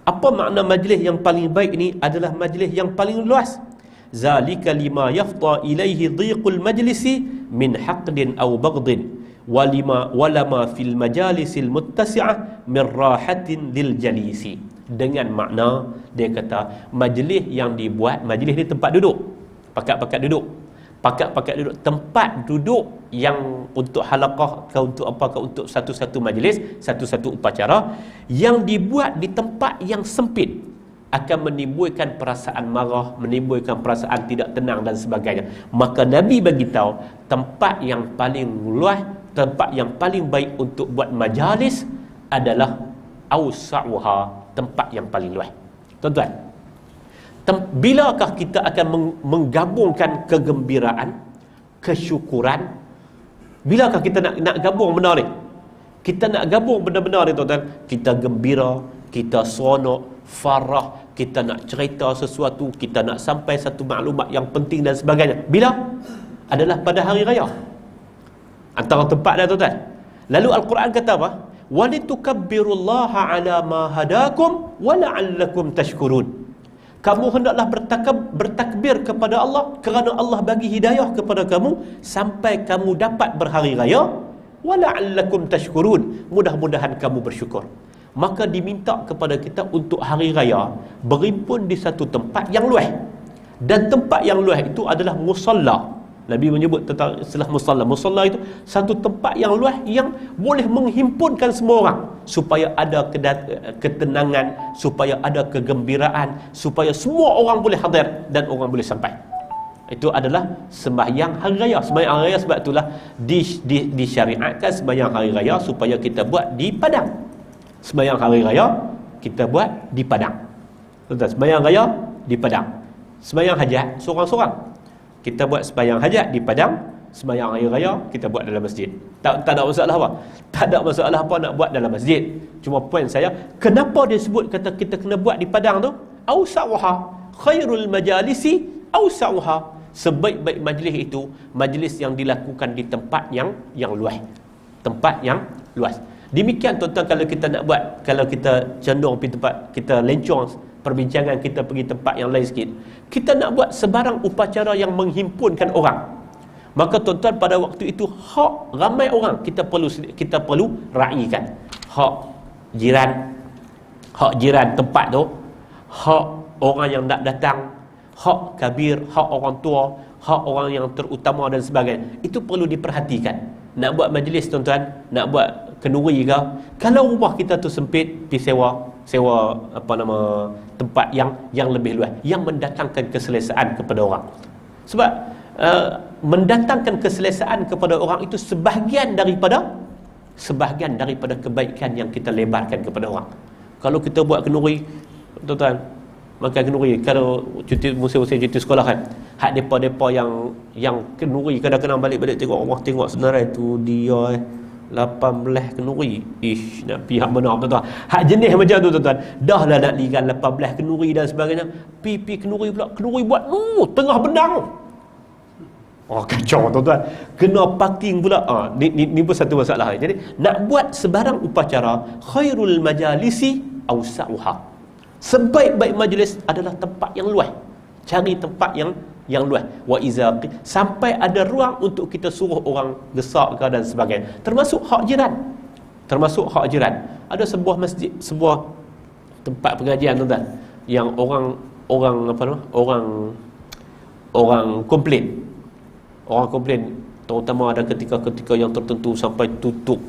Apa makna majlis yang paling baik ini? Adalah majlis yang paling luas. Zalika lima yafta ilaihi dhiqul majlisi min haqdin aw baghdin walama fil majalisil muttasi'ah min rahatin lil jalisi. Dengan makna dia kata majlis yang dibuat, majlis ni tempat duduk, pakat-pakat duduk. pakat-pakat duduk, tempat duduk yang untuk halaqah ke untuk apa ke untuk satu-satu majlis, satu-satu upacara yang dibuat di tempat yang sempit akan menimbulkan perasaan marah, menimbulkan perasaan tidak tenang dan sebagainya. Maka Nabi bagi tahu tempat yang paling luas, tempat yang paling baik untuk buat majlis adalah awsa'uha, tempat yang paling luas. Tuan-tuan, bilakah kita akan menggabungkan kegembiraan, kesyukuran? Bilakah kita nak gabung benda ni? Kita nak gabung benda-benda ni, tuan-tuan. Kita gembira, kita seronok, farah, kita nak cerita sesuatu, kita nak sampai satu maklumat yang penting dan sebagainya. Bila? Adalah pada hari raya. Antara tempat dah, tuan-tuan. Lalu Al-Quran kata apa? وَلِتُكَبِّرُوا عَلَى مَا هَدَاكُمْ وَلَعَلَّكُمْ تَشْكُرُونَ. Kamu hendaklah bertakbir kepada Allah kerana Allah bagi hidayah kepada kamu sampai kamu dapat berhari raya. وَلَعَلَّكُمْ تَشْكُرُونَ. Mudah-mudahan kamu bersyukur. Maka diminta kepada kita untuk hari raya berhimpun di satu tempat yang luas. Dan tempat yang luas itu adalah musalla. Nabi menyebut tentang istilah musalla. Musalla itu satu tempat yang luas yang boleh menghimpunkan semua orang supaya ada ketenangan, supaya ada kegembiraan, supaya semua orang boleh hadir dan orang boleh sampai. Itu adalah sembahyang hari raya. Sembahyang hari raya sebab itulah disyariatkan sembahyang hari raya supaya kita buat di padang. Sembahyang hari raya kita buat di padang. Tuan-tuan, sembahyang raya di padang. Sembahyang hajat seorang-seorang. Kita buat sembahyang hajat di padang, sembahyang hari raya kita buat dalam masjid. Tak ada masalah apa. Tak ada masalah apa nak buat dalam masjid. Cuma poin saya, kenapa dia sebut kata kita kena buat di padang tu? Awsa'uha khairul majalisi awsa'uha. Sebaik-baik majlis itu majlis yang dilakukan di tempat yang luas. Tempat yang luas. Demikian tuan-tuan, kalau kita nak buat, kalau kita cenderung pergi tempat, kita lencong perbincangan kita pergi tempat yang lain sikit, kita nak buat sebarang upacara yang menghimpunkan orang, maka tuan-tuan pada waktu itu hak ramai orang kita perlu raikan. Hak jiran tempat tu, hak orang yang nak datang, hak kabir, hak orang tua, hak orang yang terutama dan sebagainya. Itu perlu diperhatikan. Nak buat majlis, tuan-tuan, nak buat kenduri ke, kalau rumah kita tu sempit, pergi sewa tempat yang lebih luas, yang mendatangkan keselesaan kepada orang. Sebab mendatangkan keselesaan kepada orang itu sebahagian daripada kebaikan yang kita lebarkan kepada orang. Kalau kita buat kenduri, tuan-tuan, makan kenduri, kalau musim-musim cuti sekolah kan, hak depa-depa yang kenduri kadang-kadang balik tengok Allah, tengok senarai tu dia 18 kenduri. Nak pihak mana, tuan-tuan. Hak jenis macam tu, tuan-tuan. Dah lah nak ligan 18 kenduri dan sebagainya. Pipi kenduri pula. Kenduri buat tengah benang. Kacau, tuan-tuan. Kena parking pula. Ni pun satu masalah. Jadi nak buat sebarang upacara, khairul majalisi awsa'uha. Sebaik-baik majlis adalah tempat yang luas. Cari tempat yang luas. Wa iza sampai ada ruang untuk kita suruh orang gesak ke dan sebagainya. Termasuk hak jiran. Ada sebuah masjid, sebuah tempat pengajian, tuan-tuan, yang orang komplain. Orang komplain, terutama ada ketika yang tertentu sampai tutup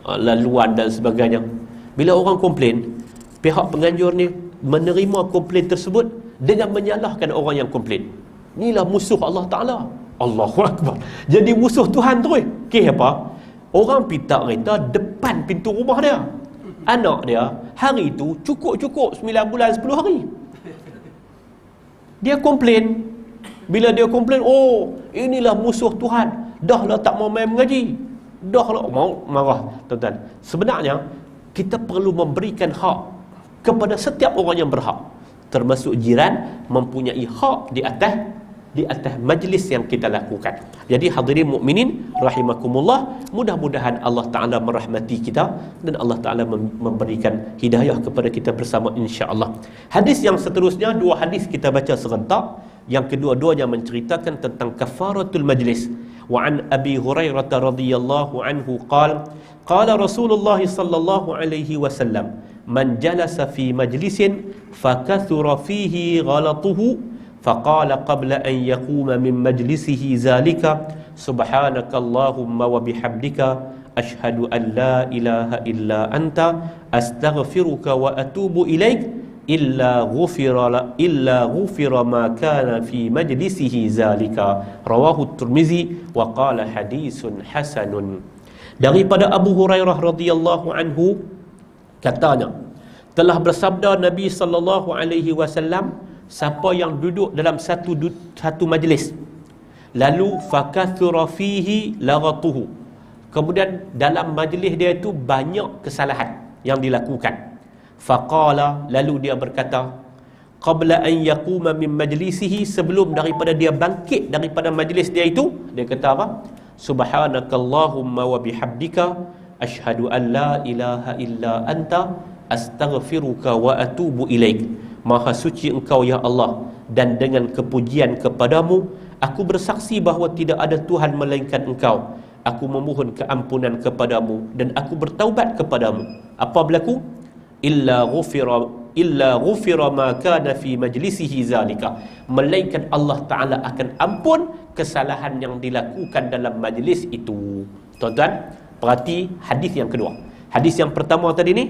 laluan dan sebagainya. Bila orang komplain, pihak penganjur ni menerima komplain tersebut dengan menyalahkan orang yang komplain. Inilah musuh Allah Ta'ala. Allahu Akbar. Jadi musuh Tuhan tu. Apa? Orang pita kereta depan pintu rumah dia. Anak dia hari itu cukup 9 bulan 10 hari. Dia komplain. Bila dia komplain, inilah musuh Tuhan. Dah lah tak mau main mengaji. Dah lah mau marah, tuan-tuan. Sebenarnya kita perlu memberikan hak kepada setiap orang yang berhak. Termasuk jiran mempunyai hak di atas majlis yang kita lakukan. Jadi hadirin mukminin rahimakumullah, mudah-mudahan Allah Ta'ala merahmati kita dan Allah Ta'ala memberikan hidayah kepada kita bersama, insya-Allah. Hadis yang seterusnya, 2 hadis kita baca serentak. Yang kedua-duanya menceritakan tentang kafaratul majlis. Wa an Abi Hurairah radhiyallahu anhu qala Rasulullah sallallahu alaihi wasallam, man jalasa fi majlisin fakathura fihi ghalatuhu faqala qabla an yaquma min majlisihi zalika subhanakallahumma wa bihamdika ashhadu an la ilaha illa anta astaghfiruka wa atubu ilaik illa ghufira ma kana fi majlisihi zalika rawahu Tirmizi wa qala hadisun hasanun. Daripada Abu Hurairah radhiyallahu anhu katanya, telah bersabda Nabi sallallahu alaihi wasallam, siapa yang duduk dalam satu majlis lalu fakathura fihi laghatuhu, kemudian dalam majlis dia itu banyak kesalahan yang dilakukan, faqala, lalu dia berkata, qabla an yaquma min majlisihi, sebelum daripada dia bangkit daripada majlis dia itu, dia kata apa? Subhanakallahumma wa bihamdika ashhadu an la ilaha illa anta astaghfiruka wa atubu ilaik. Maha suci engkau ya Allah, dan dengan kepujian kepadamu aku bersaksi bahawa tidak ada Tuhan melainkan engkau. Aku memohon keampunan kepadamu dan aku bertaubat kepadamu. Apa berlaku? Illa ghufira ma kana fi majlisihi zalika, melainkan Allah Ta'ala akan ampun kesalahan yang dilakukan dalam majlis itu. Tuan-tuan, perhati hadis yang kedua. Hadis yang pertama tadi ni,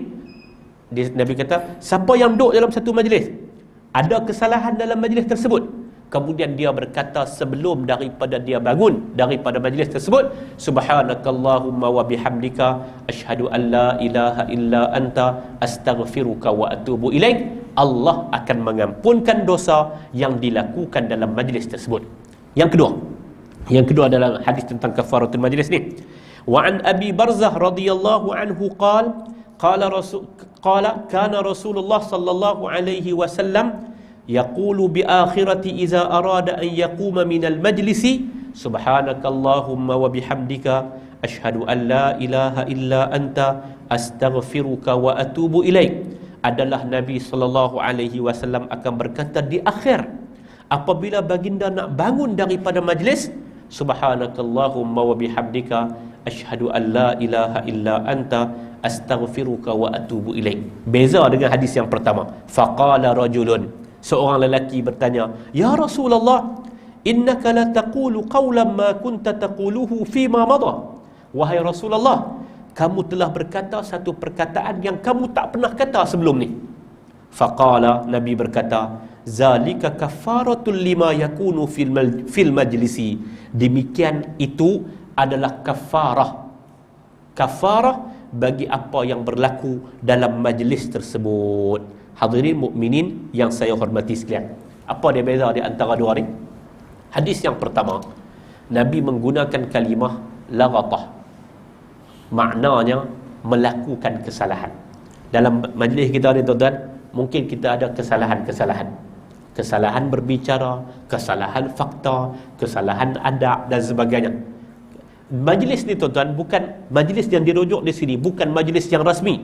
Nabi kata, siapa yang duduk dalam satu majlis, ada kesalahan dalam majlis tersebut, kemudian dia berkata sebelum daripada dia bangun daripada majlis tersebut, subhanakallahumma wa bihamdika asyhadu an la ilaha illa anta astaghfiruka wa atubu ilaik, Allah akan mengampunkan dosa yang dilakukan dalam majlis tersebut. Yang kedua dalam hadis tentang kafaratul majlis ni, wa an Abi Barzah radhiyallahu anhu qala kana Rasulullah sallallahu alaihi wasallam yaqulu bi akhirati iza arada an yaquma minal majlisi subhanakallahumma wa bihamdika ashhadu an la ilaha illa anta astaghfiruka wa atubu ilaik. Adalah Nabi sallallahu alaihi wasallam akan berkata di akhir apabila baginda nak bangun daripada majlis, subhanakallahumma wa bihamdika ashhadu an la ilaha illa anta astaghfiruka wa atubu ilaik. Beza dengan hadis yang pertama. Faqala rajulun, seorang lelaki bertanya, ya Rasulullah, innaka la taqulu qawlan ma kunta taquluhu fima madha. Wahai Rasulullah, kamu telah berkata satu perkataan yang kamu tak pernah kata sebelum ni. Faqala, Nabi berkata, zalika kafaratul lima yakunu fil majlisi. Demikian itu adalah kafarah bagi apa yang berlaku dalam majlis tersebut. Hadirin mukminin yang saya hormati sekalian, apa dia beza di antara dua ni? Hadis yang pertama, Nabi menggunakan kalimah laghatah, maknanya melakukan kesalahan. Dalam majlis kita ni tuan-tuan, mungkin kita ada kesalahan berbicara, kesalahan fakta, kesalahan adab dan sebagainya. Majlis ni tuan-tuan bukan majlis yang dirujuk di sini, bukan majlis yang rasmi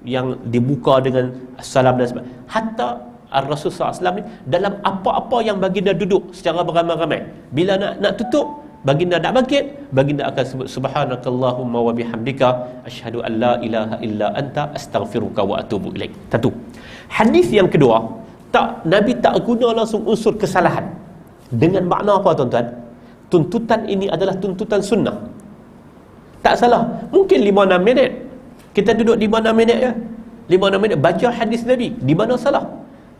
yang dibuka dengan salam dan sebagainya. Hatta Rasulullah SAW ni dalam apa-apa yang baginda duduk secara beramai-ramai, bila nak tutup, baginda nak bangkit, baginda akan sebut subhanakallahumma wa bihamdika asyhadu an la ilaha illa anta astaghfiruka wa atubu ilaik. Satu. Hadis yang kedua, Nabi tak guna langsung unsur kesalahan. Dengan makna apa tuan-tuan? Tuntutan ini adalah tuntutan sunnah. Tak salah, mungkin 5-6 minit kita duduk 5-6 minit ya, 5-6 minit baca hadis Nabi, di mana salah?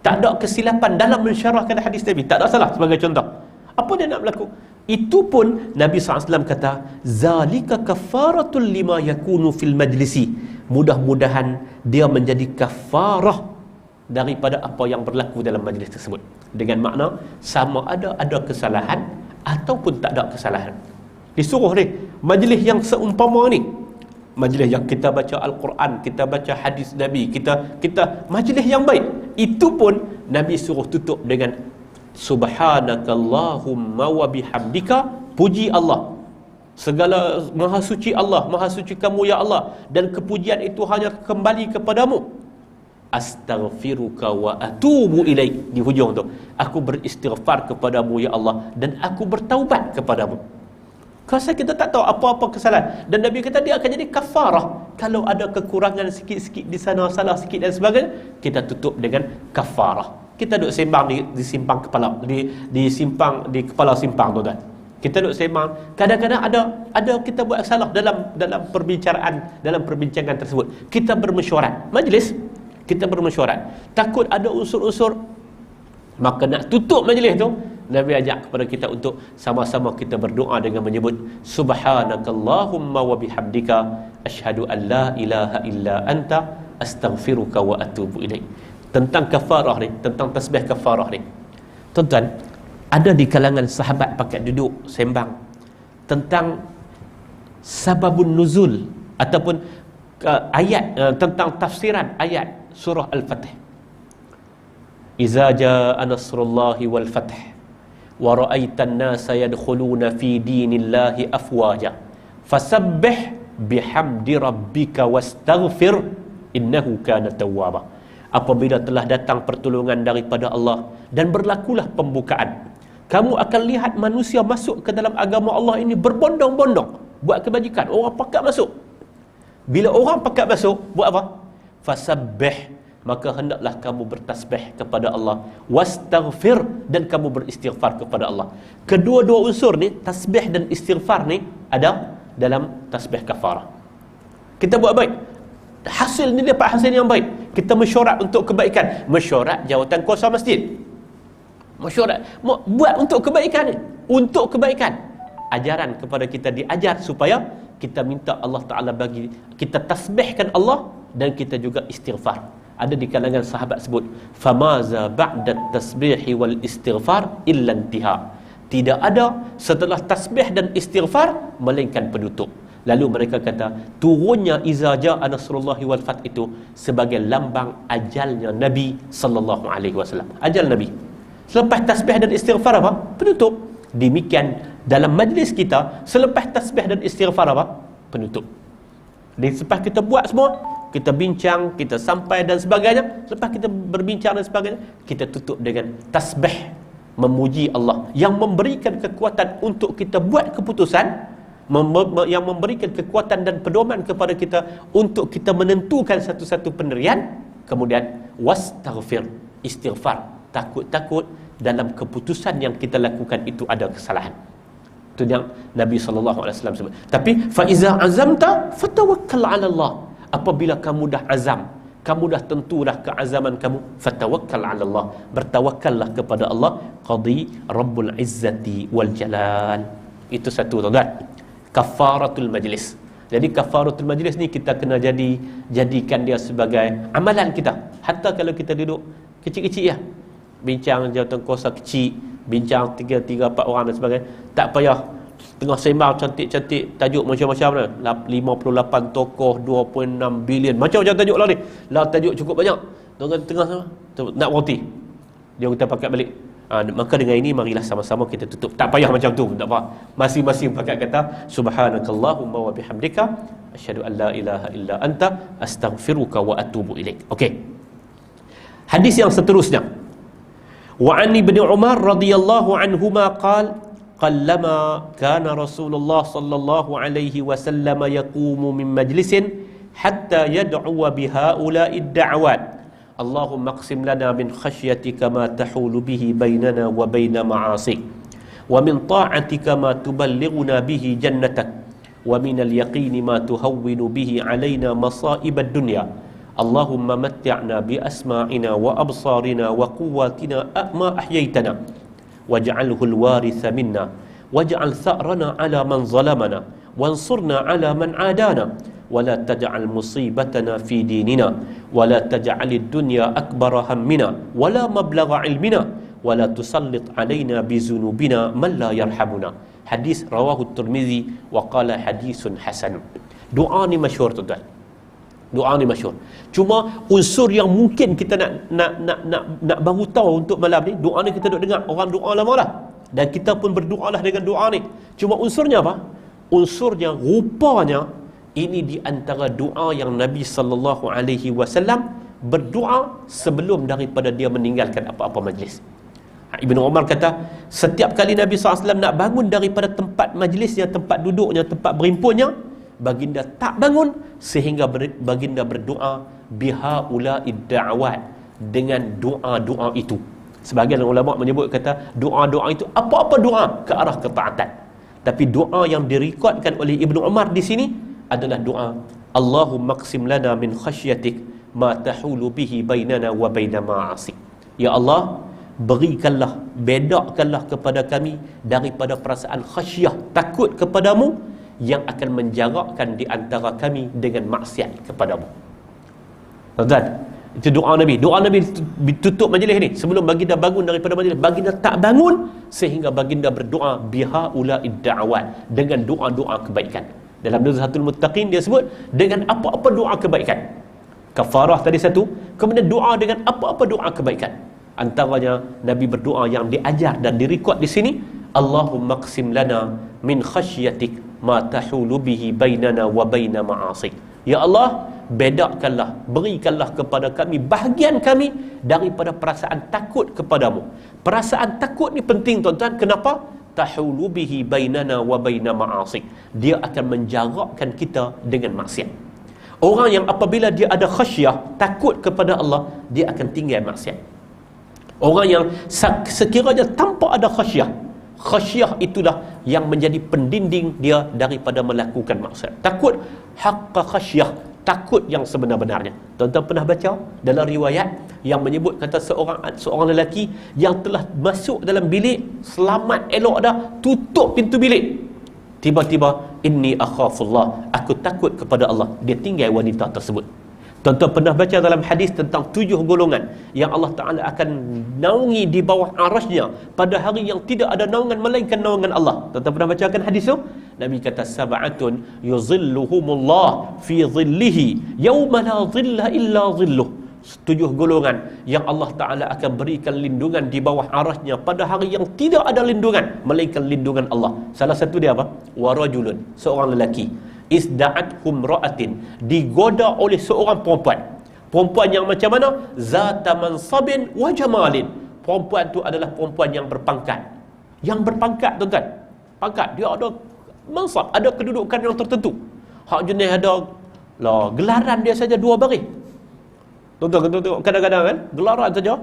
Tak ada kesilapan dalam mensyarahkan hadis Nabi, tak ada salah. Sebagai contoh, apa dia nak berlaku? Itu pun Nabi SAW kata, zalika kafaratul lima yakunu fil majlisi. Mudah-mudahan dia menjadi kafarah daripada apa yang berlaku dalam majlis tersebut. Dengan makna sama ada kesalahan ataupun tak ada kesalahan. Disuruh ni majlis yang seumpama ni, majlis yang kita baca Al-Quran, kita baca hadis Nabi, kita majlis yang baik, itu pun Nabi suruh tutup dengan subhanakallahumma wa bihamdika, puji Allah, segala maha suci Allah, maha suci kamu ya Allah, dan kepujian itu hanya kembali kepadamu. Astaghfiruka wa atubu ilaik, di hujung tu, aku beristighfar kepadamu ya Allah dan aku bertaubat kepadamu. Kerana kita tak tahu apa-apa kesalahan, dan Nabi kata dia akan jadi kafarah. Kalau ada kekurangan sikit-sikit di sana, salah sikit dan sebagainya, kita tutup dengan kafarah. Kita duduk sembang di simpang kepala, di simpang, di kepala simpang, tuan-tuan. Kita duduk sembang, kadang-kadang ada kita buat salah dalam perbincangan tersebut. Kita bermesyuarat, majlis kita bermesyuarat. Takut ada unsur-unsur, maka nak tutup majlis tu, Nabi ajak kepada kita untuk sama-sama kita berdoa dengan menyebut subhanakallahumma wa bihamdika asyhadu an la ilaha illa anta astaghfiruka wa atubu ilaik. Tentang kafarah ni, tentang tasbih kafarah ni, tuan-tuan, ada di kalangan sahabat pakat duduk sembang tentang sababun nuzul ataupun ayat tentang tafsiran ayat surah Al-Fatih. Iza jaa nasrullahi wal fath wa ra'aitan nasa yadkhuluna fi dinillahi afwaja fasabbih bihamdi rabbika wastaghfir innahu kana tawwaba. Apabila telah datang pertolongan daripada Allah dan berlakulah pembukaan, kamu akan lihat manusia masuk ke dalam agama Allah ini berbondong-bondong buat kebajikan. Orang pakat masuk. Bila orang pakat masuk, buat apa? Fasabbih, maka hendaklah kamu bertasbih kepada Allah, wastaghfir, dan kamu beristighfar kepada Allah. Kedua-dua unsur ni, tasbih dan istighfar ni, ada dalam tasbih kafarah. Kita buat baik, hasil ni dapat hasil yang baik. Kita mesyuarat untuk kebaikan, mesyuarat jawatan kuasa masjid, mesyuarat buat untuk kebaikan ni, untuk kebaikan. Ajaran kepada kita diajar supaya kita minta Allah Ta'ala bagi kita tasbihkan Allah, dan kita juga istighfar. Ada di kalangan sahabat sebut, famaza ba'da tasbihi wal istighfar illa intiha. Tidak ada setelah tasbih dan istighfar melainkan penutup. Lalu mereka kata, turunnya iza jaa nasrullahi wal fath itu sebagai lambang ajalnya Nabi sallallahu alaihi wasallam. Ajal Nabi. Selepas tasbih dan istighfar apa? Penutup. Demikian dalam majlis kita, selepas tasbih dan istighfar apa? Penutup. Dan selepas kita buat semua, kita bincang, kita sampai dan sebagainya, selepas kita berbincang dan sebagainya, kita tutup dengan tasbih, memuji Allah yang memberikan kekuatan untuk kita buat keputusan, yang memberikan kekuatan dan pedoman kepada kita untuk kita menentukan satu-satu pendirian. Kemudian wastaghfir, istighfar, takut-takut dalam keputusan yang kita lakukan itu ada kesalahan. Itu yang Nabi SAW sebut. Tapi fa iza azamta fatawakkal 'ala Allah. Apabila kamu dah azam, kamu dah tentu dah keazaman kamu, fatawakkal 'ala Allah, bertawakkallah kepada Allah, qadi rabbul izzati wal jalal. Itu satu, tuan-tuan, kafaratul majlis. Jadi kafaratul majlis ni kita kena jadikan dia sebagai amalan kita. Hatta kalau kita duduk kecil-kecil ya, bincang jawatan kuasa kecil, bincang 3-4 orang dan sebagainya, tak payah tengah sembang cantik-cantik tajuk macam-macam lah, 58 tokoh, 2.6 bilion, macam-macam tajuk lah ni. Lah tajuk cukup banyak. Tengah nak berhenti, dia kita pakai balik. Maka dengan ini marilah sama-sama kita tutup. Tak payah macam tu, tak apa. Masing-masing pakai kata subhanakallahumma wa bihamdika asyhadu an la ilaha illa anta astaghfiruka wa atubu ilaik. Okey. Hadis yang seterusnya. Wa an ibni Umar radhiyallahu anhuma qala qallama kana Rasulullah sallallahu alaihi wasallam yaqumu min majlisin hatta yad'u bihaula'i ad-da'awat. Allahumma aqsim lana min khashyatika ma tahulu bihi bainana wa baina ma'asik, wa min ta'atika ma tuballighuna bihi jannatak, wa min al-yaqini ma tuhawwinu bihi alaina masa'ib ad-dunya. Allahumma matti'na bi asma'ina wa absarina wa quwwatina ma ahyaytana waj'alhu al-waritha minna waj'al tha'rana 'ala man zalamana wansurna 'ala man 'adana ولا تجعل مصيبتنا في ديننا ولا تجعل الدنيا أكبر همنا ولا مبلغ علمنا ولا تسلط علينا بذنوبنا من لا يرحمنا. Hadis rawahu Tirmizi wa qala hadisun hasan. Doa ni masyhur, tuan-tuan. Doa ni masyhur. Cuma unsur yang mungkin kita nak baru tahu untuk malam ni, doa ni kita duk dengar orang doa lama dah, dan kita pun berdoa lah dengan doa ni. Cuma unsurnya apa? Unsurnya rupanya ini di antara doa yang Nabi sallallahu alaihi wasallam berdoa sebelum daripada dia meninggalkan apa-apa majlis. Ibnu Umar kata, setiap kali Nabi SAW nak bangun daripada tempat majlisnya, tempat duduknya, tempat berimpunnya, baginda tak bangun sehingga baginda berdoa bihaula'id da'awat, dengan doa-doa itu. Sebahagian ulama menyebut kata doa-doa itu apa-apa doa ke arah ketaatan. Tapi doa yang direkodkan oleh Ibnu Umar di sini adalah doa Allahumma qsim lana min khasyatik ma tahulu bihi bainana wa baina ma'asik. Ya Allah, berikanlah, bedakanlah kepada kami daripada perasaan khasyah, takut kepadamu, yang akan menjarakkan di antara kami dengan maksiat kepadamu. Tuan-tuan, itu doa Nabi. Doa Nabi tutup majlis ni. Sebelum baginda bangun daripada majlis, baginda tak bangun sehingga baginda berdoa biha ula'id da'awat, dengan doa-doa kebaikan. Dalam Nuzhatul Muttaqin dia sebut dengan apa-apa doa kebaikan. Kafarah tadi satu, kemudian doa dengan apa-apa doa kebaikan. Antaranya Nabi berdoa yang diajar dan direkod di sini, Allahumma qsim lana min khasyatik ma tahulu bihi bainana wa baina ma'asik. Ya Allah, bedakanlah, berikanlah kepada kami bahagian kami daripada perasaan takut kepadamu. Perasaan takut ni penting tuan-tuan. Kenapa? Tahulu bihi bainana wa baina ma'asik. Dia akan menjarakkan kita dengan maksiat. Orang yang apabila dia ada khasyah, takut kepada Allah, dia akan tinggal maksiat. Orang yang sekiranya tanpa ada khasyah, khasyah itulah yang menjadi pendinding dia daripada melakukan maksiat. Takut haqqa khasyah, takut yang sebenar-benarnya. Tuan-tuan pernah baca dalam riwayat yang menyebut kata seorang lelaki yang telah masuk dalam bilik, selamat elok dah, tutup pintu bilik, tiba-tiba inni akhafullah, aku takut kepada Allah, dia tinggal wanita tersebut. Tuan-tuan pernah baca dalam hadis tentang 7 golongan yang Allah Ta'ala akan naungi di bawah arasnya pada hari yang tidak ada naungan melainkan naungan Allah. Tuan-tuan pernah bacakan hadis tu? Nabi kata sab'atun yuzilluhumullah fi zillihi yawma la zilla illa zilluh. 7 golongan yang Allah Ta'ala akan berikan lindungan di bawah arasnya pada hari yang tidak ada lindungan melainkan lindungan Allah. Salah satu dia apa? Warajulun, seorang lelaki, isda'athum ra'atin, digoda oleh seorang perempuan. Perempuan yang macam mana? Zata mansabin wa jamalin. Perempuan tu adalah perempuan yang berpangkat. Yang berpangkat tuan-tuan. Pangkat, dia ada mansab, ada kedudukan yang tertentu. Hak jenis ada lah, gelaran dia saja 2 baris. Tuan-tuan, kadang-kadang kan gelaran saja,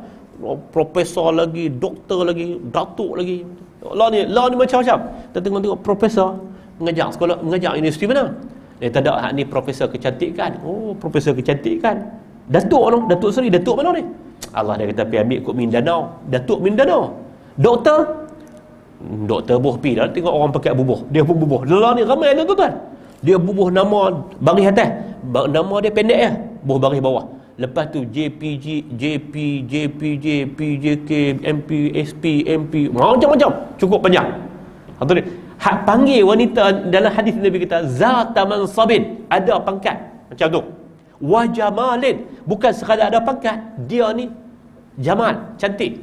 profesor lagi, doktor lagi, datuk lagi. Lah ni macam-macam. Kita tengok profesor mengajar sekolah, mengajar universiti mana? Tak ada, hak ni profesor kecantikan. Oh, profesor kecantikan. Datuk tu, Datuk Seri, datuk mana ni? Allah dia kata, pergi ambil kot Mindanao. Datuk Mindanao. Doktor bubuh pi dah tengok orang pakai bubuh. Dia pun bubuh. Lah ni ramai tu tuan. Dia bubuh nama baris atas. Nama dia pendek ya. Bubuh baris bawah. Lepas tu JPG, JP, JK, MP, SP, MP, macam-macam. Cukup panjang. Atau ni hak panggil wanita dalam hadis Nabi kita zata mansabin, ada pangkat macam tu. Wa jamalin, bukan sekadar ada pangkat, dia ni jamal, cantik.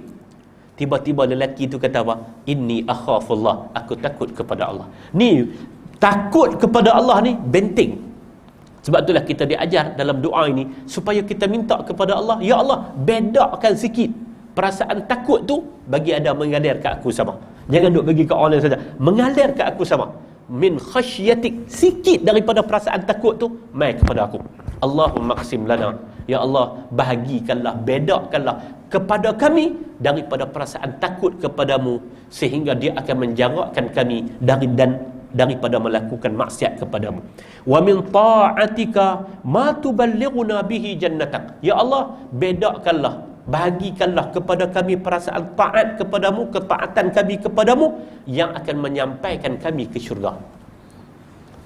Tiba-tiba lelaki tu kata apa? Inni akhafullah, aku takut kepada Allah. Ni takut kepada Allah ni benteng. Sebab itulah kita diajar dalam doa ini supaya kita minta kepada Allah, ya Allah, bedakan sikit perasaan takut tu, bagi ada mengalir ke aku sama. Jangan duk bagi ke orang lain saja. Mengalir ke aku sama. Min khasyatik, sikit daripada perasaan takut tu mai kepada aku. Allahumma qsim lana, ya Allah, bahagikanlah, bedakanlah kepada kami daripada perasaan takut kepadamu, sehingga dia akan menjarakkan kami daripada melakukan maksiat kepadamu. Wa min ta'atika ma tuballighuna bihi jannatak, ya Allah, bedakanlah, bahagikanlah kepada kami perasaan taat kepadamu, ketaatan kami kepadamu yang akan menyampaikan kami ke syurga.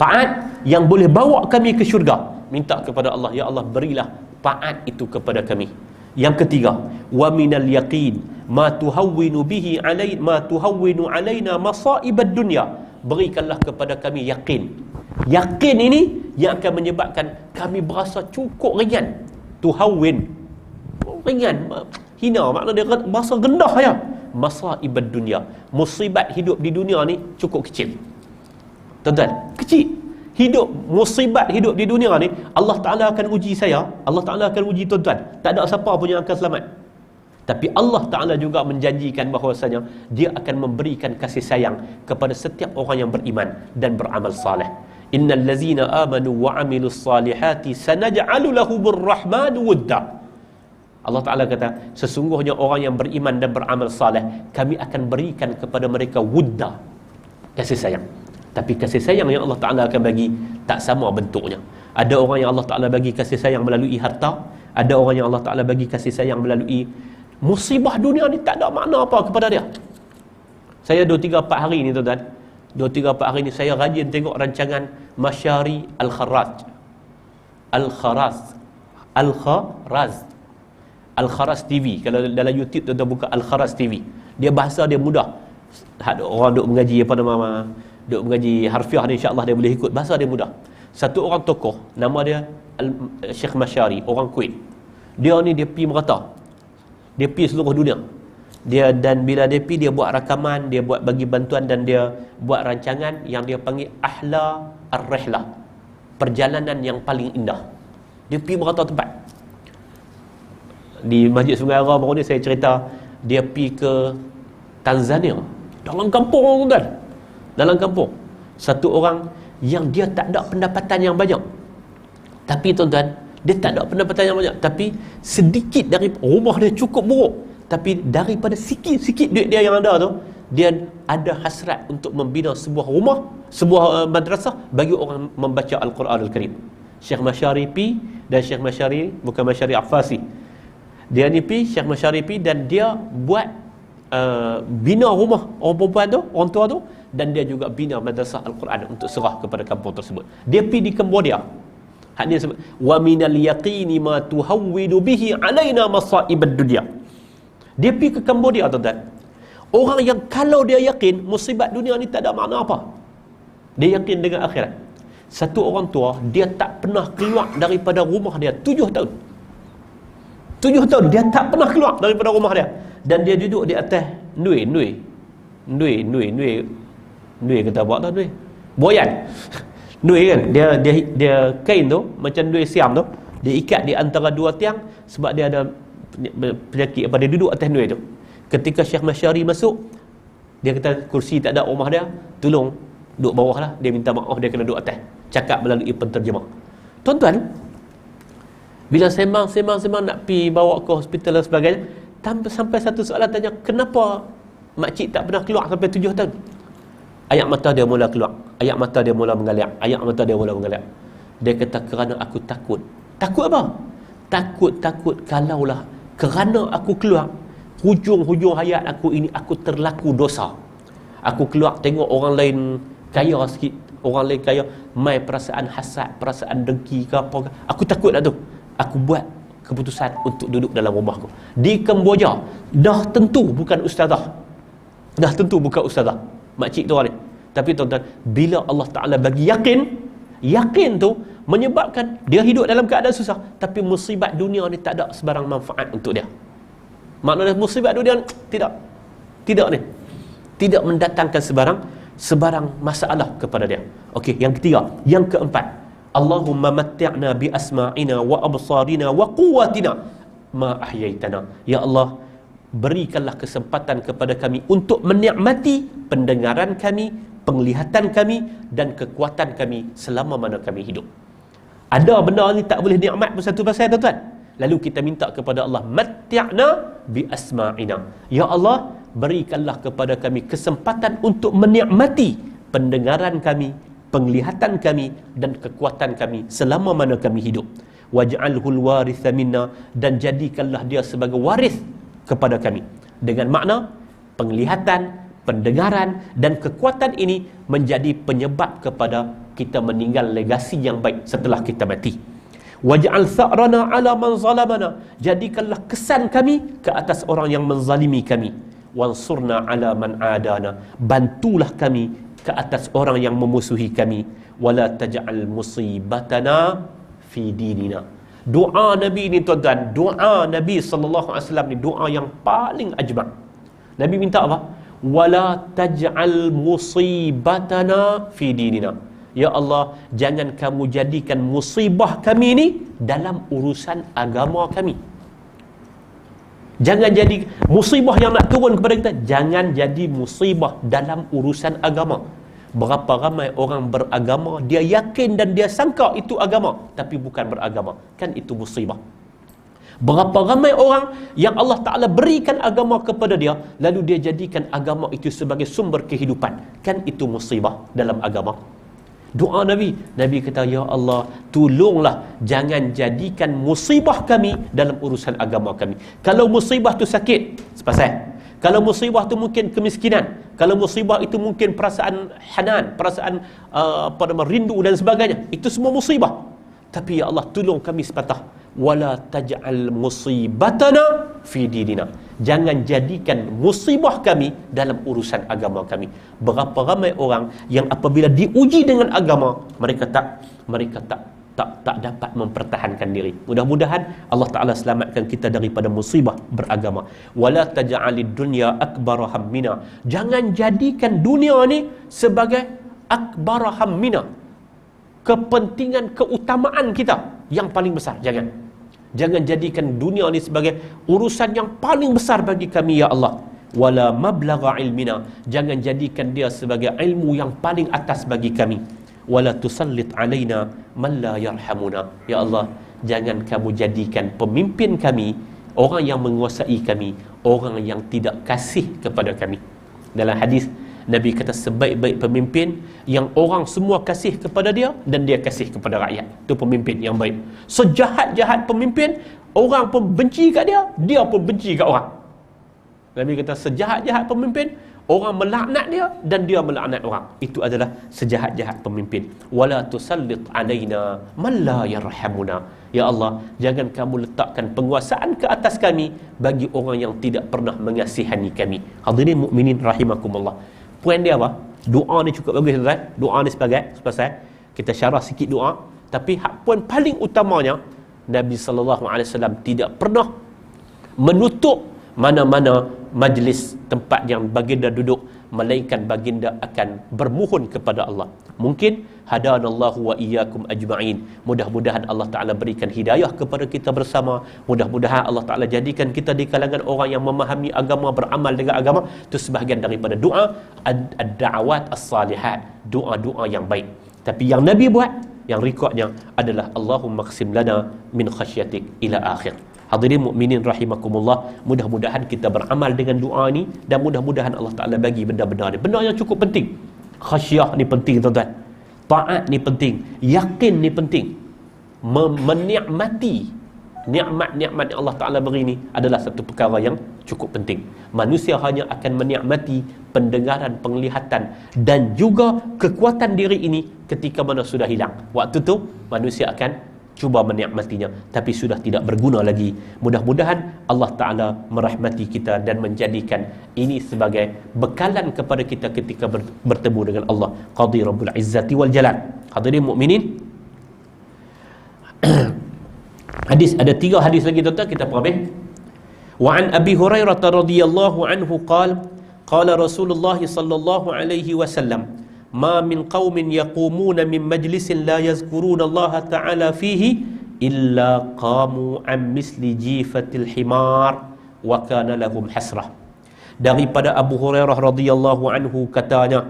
Taat yang boleh bawa kami ke syurga. Minta kepada Allah, ya Allah, berilah taat itu kepada kami. Yang ketiga, wa minal yaqin ma tuhawwinu bihi alaina masaibad dunya. Berikanlah kepada kami yakin. Yakin ini yang akan menyebabkan kami berasa cukup ringan. Tuhawwin, ringan, hina, makna dia bahasa rendah ya. Masaibad dunia, musibat hidup di dunia ni cukup kecil. Tuan-tuan, kecil. Musibat hidup di dunia ni, Allah Ta'ala akan uji saya, Allah Ta'ala akan uji tuan-tuan. Tak ada siapa pun yang akan selamat. Tapi Allah Ta'ala juga menjanjikan bahawasanya dia akan memberikan kasih sayang kepada setiap orang yang beriman dan beramal saleh. Innal ladzina amanu wa amilus salihati sanaj'alu lahumur rahmanu wudda. Allah Ta'ala kata, sesungguhnya orang yang beriman dan beramal saleh, kami akan berikan kepada mereka wudda, kasih sayang. Tapi kasih sayang yang Allah Ta'ala akan bagi tak sama bentuknya. Ada orang yang Allah Ta'ala bagi kasih sayang melalui harta, ada orang yang Allah Ta'ala bagi kasih sayang melalui musibah dunia ni, tak ada makna apa kepada dia. Saya 2-3-4 hari ni tuan-tuan, 2-3-4 hari ni saya rajin tengok rancangan Masyari Al-Kharaj Al-Kharaz TV. Kalau dalam YouTube tuan-tuan buka Al-Kharaz TV, dia bahasa dia mudah. Orang duk mengaji apa nama, duk mengaji harfiah ni, insya-Allah dia boleh ikut, bahasa dia mudah. Satu orang tokoh, nama dia Syekh Masyari, orang Kuwait. Dia ni dia pi merata, dia pi seluruh dunia. Dia, dan bila dia pi, dia buat rakaman, dia buat bagi bantuan, dan dia buat rancangan yang dia panggil Ahla Ar-Rihlah, perjalanan yang paling indah. Dia pi merata tempat. Di Masjid Sungai Ara baru ni saya cerita, dia pi ke Tanzania, dalam kampung tuan, dalam kampung. Satu orang yang dia tak ada pendapatan yang banyak, tapi tuan-tuan, dia tak ada pendapatan yang banyak, tapi sedikit dari rumah dia cukup buruk, tapi daripada sikit-sikit duit dia yang ada tu, dia ada hasrat untuk membina sebuah rumah, sebuah madrasah bagi orang membaca Al-Quran Al-Karim. Syekh Masyari pi, dan Syekh Masyari, bukan Masyari Afasi, dia ni pi, Syekh Masyari pi, dan dia buat bina rumah orang perempuan tu, orang tua tu, dan dia juga bina madrasah Al-Quran untuk serah kepada kampung tersebut. Dia pi di Cambodia. Hak dia sebut, wa minal yaqini ma tuhawwidu bihi alaina masaibad dunya. Dia pi ke Cambodia tuan-tuan. Orang yang kalau dia yakin musibat dunia ni tak ada makna apa, dia yakin dengan akhirat. Satu orang tua, dia tak pernah keluar daripada rumah dia 7 tahun. 7 tahun dia tak pernah keluar daripada rumah dia, dan dia duduk di atas nui kata buat tak nui, boyan. Nui kan, dia kain tu macam nui siam tu, dia ikat di antara dua tiang sebab dia ada penyakit apa, dia duduk atas nui tu. Ketika Syekh Masyari masuk, dia kata kursi tak ada rumah dia, tolong duduk bawah lah. Dia minta maaf, dia kena duduk atas, cakap melalui penterjemah. Tuan-tuan, bila sembang nak pi bawa ke hospital dan sebagainya, sampai satu soalan tanya, kenapa makcik tak pernah keluar sampai 7 tahun? Air mata dia mula keluar, air mata dia mula mengalir, air mata dia mula mengalir. Dia kata, kerana aku takut. Takut apa? Takut kalaulah kerana aku keluar, hujung hayat aku ini aku terlaku dosa. Aku keluar tengok orang lain kaya sikit, orang lain kaya, mai perasaan hasad, perasaan dengki ke apa ke. Aku takut lah tu. Aku buat keputusan untuk duduk dalam rumahku. Di Kemboja, dah tentu bukan ustazah. Makcik tu orang ni. Tapi tuan-tuan, bila Allah Ta'ala bagi yakin tu menyebabkan dia hidup dalam keadaan susah, tapi musibat dunia ni tak ada sebarang manfaat untuk dia. Maknanya musibat dunia ni tidak ni, tidak mendatangkan sebarang masalah kepada dia. Okey, yang ketiga, yang keempat, Allahumma matti'na bi asma'ina wa absarina wa quwwatina ma ahyaitana. Ya Allah, berikanlah kesempatan kepada kami untuk menikmati pendengaran kami, penglihatan kami, dan kekuatan kami selama mana kami hidup. Ada benda ni tak boleh nikmat pun satu pasal tuan-tuan. Lalu kita minta kepada Allah, matti'na bi asma'ina. Ya Allah, berikanlah kepada kami kesempatan untuk menikmati pendengaran kami, penglihatan kami, dan kekuatan kami selama mana kami hidup. Waj'alhul waritha minna, dan jadikanlah dia sebagai waris kepada kami. Dengan makna penglihatan, pendengaran, dan kekuatan ini menjadi penyebab kepada kita meninggal legasi yang baik setelah kita mati. Waj'al sa'rana ala man zalamana, jadikanlah kesan kami ke atas orang yang menzalimi kami. Wansurna ala man adana, bantulah kami ke atas orang yang memusuhi kami. Wala taj'al musibatana fi dinina. Doa Nabi ni tuan-tuan, doa Nabi SAW ni doa yang paling ajma'. Nabi minta apa? Wala taj'al musibatana fi dinina. Ya Allah, jangan kamu jadikan musibah kami ni dalam urusan agama kami. Jangan jadi musibah yang nak turun kepada kita, jangan jadi musibah dalam urusan agama. Berapa ramai orang beragama, dia yakin dan dia sangka itu agama, tapi bukan beragama. Kan itu musibah. Berapa ramai orang yang Allah Ta'ala berikan agama kepada dia, lalu dia jadikan agama itu sebagai sumber kehidupan. Kan itu musibah dalam agama. Doa Nabi kata, ya Allah, tolonglah jangan jadikan musibah kami dalam urusan agama kami. Kalau musibah tu sakit, sepasal. Kalau musibah tu mungkin kemiskinan, kalau musibah itu mungkin perasaan hanan, perasaan rindu dan sebagainya, itu semua musibah. Tapi ya Allah, tolong kami sepatah, wala taj'al musibatana fi dinina. Jangan jadikan musibah kami dalam urusan agama kami. Berapa ramai orang yang apabila diuji dengan agama, mereka tak dapat mempertahankan diri. Mudah-mudahan Allah Ta'ala selamatkan kita daripada musibah beragama. Wala taj'alid dunya akbara hammina. Jangan jadikan dunia ni sebagai akbara hammina, kepentingan keutamaan kita yang paling besar. Jangan jadikan dunia ni sebagai urusan yang paling besar bagi kami ya Allah. Wala mablagha ilmina. Jangan jadikan dia sebagai ilmu yang paling atas bagi kami. Wala tusallit alaina man la yarhamuna. Ya Allah, jangan kamu jadikan pemimpin kami orang yang menguasai kami, orang yang tidak kasih kepada kami. Dalam hadis Nabi kata, sebaik-baik pemimpin yang orang semua kasih kepada dia dan dia kasih kepada rakyat. Itu pemimpin yang baik. Sejahat-jahat pemimpin, orang pun benci kat dia, dia pun benci kat orang. Nabi kata, sejahat-jahat pemimpin, orang melaknat dia dan dia melaknat orang. Itu adalah sejahat-jahat pemimpin. Wala tusallit alaina man la yarhamuna. Ya Allah, jangan kamu letakkan penguasaan ke atas kami bagi orang yang tidak pernah mengasihani kami. Hadirin mukminin rahimakumullah. Poin dia apa? Doa ni cukup bagus tuan. Doa ni sepasal kita syarah sikit doa, tapi poin paling utamanya, Nabi sallallahu alaihi wasallam tidak pernah menutup mana-mana majlis tempat yang baginda duduk, melainkan baginda akan bermohon kepada Allah. Mungkin hadanallahu wa iyyakum ajma'in. Mudah-mudahan Allah Ta'ala berikan hidayah kepada kita bersama. Mudah-mudahan Allah Ta'ala jadikan kita di kalangan orang yang memahami agama, beramal dengan agama. Itu sebahagian daripada doa ad-da'awat as-salihat, doa-doa yang baik. Tapi yang Nabi buat, yang rekodnya adalah Allahumma qsim lana min khasyatik ila akhir. Hadirin mukminin rahimakumullah, mudah-mudahan kita beramal dengan doa ni dan mudah-mudahan Allah Ta'ala bagi benda-benda ni. Benda yang cukup penting. Khasyah ni penting tuan-tuan. Taat ni penting. Yakin ni penting. Menikmati nikmat-nikmat yang Allah Ta'ala beri ni adalah satu perkara yang cukup penting. Manusia hanya akan menikmati pendengaran, penglihatan dan juga kekuatan diri ini ketika mana sudah hilang. Waktu tu manusia akan cuba menikmatinya, tapi sudah tidak berguna lagi. Mudah-mudahan Allah Ta'ala merahmati kita dan menjadikan ini sebagai bekalan kepada kita ketika bertemu dengan Allah Qadi Rabbul Izzati wal Jalal. Hadirin mukminin, hadis, ada 3 hadis lagi tuan-tuan, kita perhabis. Wa an Abi Hurairah radhiyallahu anhu qala Rasulullah sallallahu alaihi wasallam, ma min qaumin yaqumuna min majlisin la yazkuruna Allah Ta'ala fihi illa qamu an misli jifatil himar wa kana lahum hasrah. Daripada Abu Hurairah radhiyallahu anhu katanya,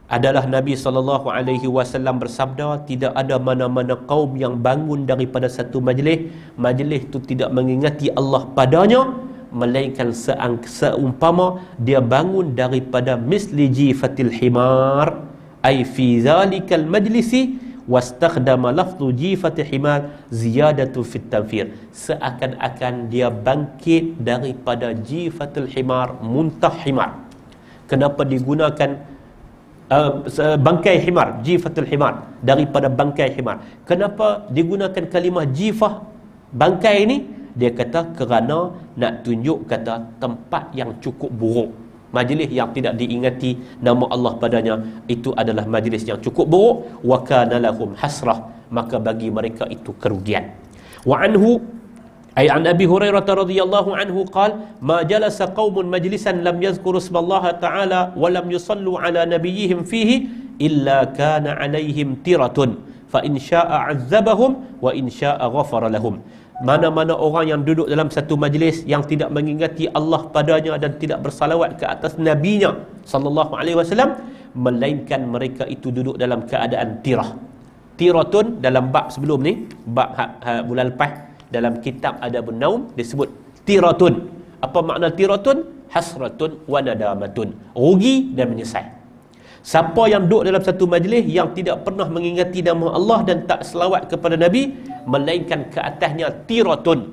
adalah Nabi sallallahu alaihi wasallam bersabda, tidak ada mana-mana kaum yang bangun daripada satu majlis itu tidak mengingati Allah padanya, melainkan seumpama dia bangun daripada misli jifatil himar, ay fi zalikal majlisi wastakhdama lafzu jifatil himar ziyadatu fit tanfir. Seakan-akan dia bangkit daripada jifatul himar, muntah himar. Kenapa digunakan bangkai himar, jifatul himar, daripada bangkai himar? Kenapa digunakan kalimah jifah, bangkai ini? Dia kata kerana nak tunjuk kata tempat yang cukup buruk, majlis yang tidak diingati nama Allah padanya, itu adalah majlis yang cukup buruk. Wa kana lahum hasrah, maka bagi mereka itu kerugian. Wa anhu ay an Abi Hurairah radhiyallahu anhu qala, ma jalasa qaumun majlisan lam yazkuru ismallaha ta'ala wa lam yusallu ala nabiyyihim fihi illa kana alaihim tiratun fa in syaa'a 'adzabahum wa in syaa'a ghafara lahum. Mana-mana orang yang duduk dalam satu majlis yang tidak mengingati Allah padanya dan tidak bersalawat ke atas nabinya sallallahu alaihi wasallam, melainkan mereka itu duduk dalam keadaan tirah. Tiratun dalam bab sebelum ni, bab bulan lepas dalam kitab Adabun Naum disebut tiratun. Apa makna tiratun? Hasratun wa nadamatun, rugi dan menyesal. Siapa yang duduk dalam satu majlis yang tidak pernah mengingati nama Allah dan tak selawat kepada Nabi, melainkan ke atasnya tiratun,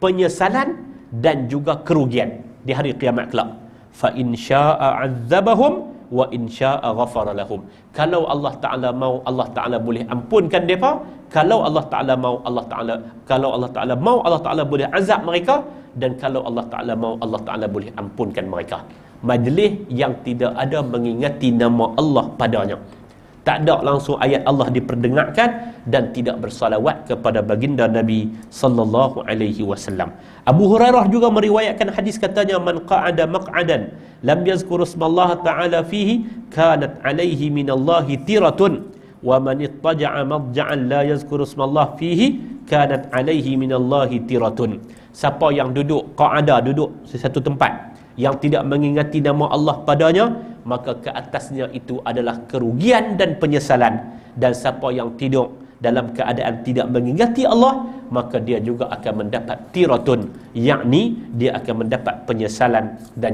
penyesalan dan juga kerugian di hari kiamat kelak. Fa in syaa'a 'adzabahum wa in syaa'a ghafara lahum. Kalau Allah Taala mau, Allah Taala boleh ampunkan depa. Kalau Allah Taala mau, Allah Taala boleh azab mereka, dan kalau Allah Taala mau, Allah Taala boleh ampunkan mereka. Majlis yang tidak ada mengingati nama Allah padanya, tak ada langsung ayat Allah diperdengarkan, dan tidak bersalawat kepada baginda Nabi sallallahu alaihi wasallam. Abu Hurairah juga meriwayatkan hadis, katanya, man qa'ada maq'adan lam yazkur ismallah ta'ala fihi kanat alaihi minallahi tiratun wa man ittaja'a madja'an la yazkur ismallah fihi kanat alaihi minallahi tiratun. Siapa yang duduk qa'ada, duduk di satu tempat yang tidak mengingati nama Allah padanya, maka ke atasnya itu adalah kerugian dan penyesalan. Dan siapa yang tidur dalam keadaan tidak mengingati Allah, maka dia juga akan mendapat tiratun, yakni dia akan mendapat penyesalan dan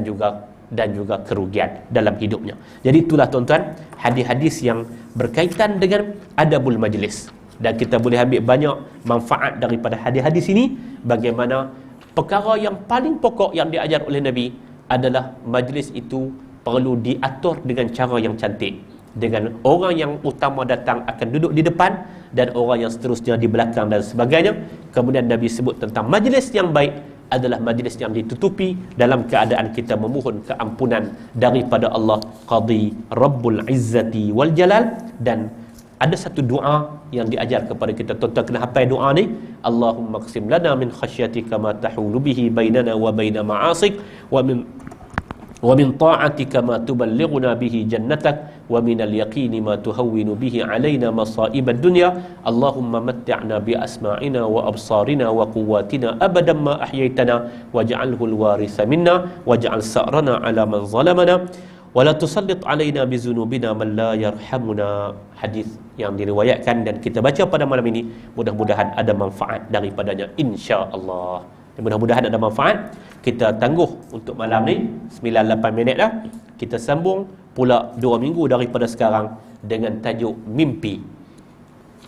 juga kerugian dalam hidupnya. Jadi itulah tuan-tuan, hadis-hadis yang berkaitan dengan adabul majlis, dan kita boleh ambil banyak manfaat daripada hadis-hadis ini. Bagaimana perkara yang paling pokok yang diajar oleh Nabi adalah majlis itu perlu diatur dengan cara yang cantik, dengan orang yang utama datang akan duduk di depan dan orang yang seterusnya di belakang dan sebagainya. Kemudian Nabi sebut tentang majlis yang baik adalah majlis yang ditutupi dalam keadaan kita memohon keampunan daripada Allah Qadi Rabbul Izzati wal Jalal. Dan ada satu doa yang diajar kepada kita, tuan-tuan kena hafal doa ni. Allahumma qsim lana min khasyatika ma tahulu bihi bainana wa baina ma'asik wa min ta'atika ma tuballighuna bihi jannatak wa min al-yaqini ma tuhawwinu bihi alaina masa'ib ad-dunya. Allahumma matti'na bi asma'ina wa absarina wa quwwatina abadan ma ahyaytana waj'alhu al-waritha minna waj'al sa'rana 'ala man zalamana wa la tusallit 'alaina bi dhunubina man la yarhamuna. Hadis yang diriwayatkan dan kita baca pada malam ini, mudah-mudahan ada manfaat daripadanya, insya-Allah. Mudah-mudahan ada manfaat. Kita tangguh untuk malam ni 9-8 minit dah. Kita sambung pula 2 minggu daripada sekarang dengan tajuk mimpi.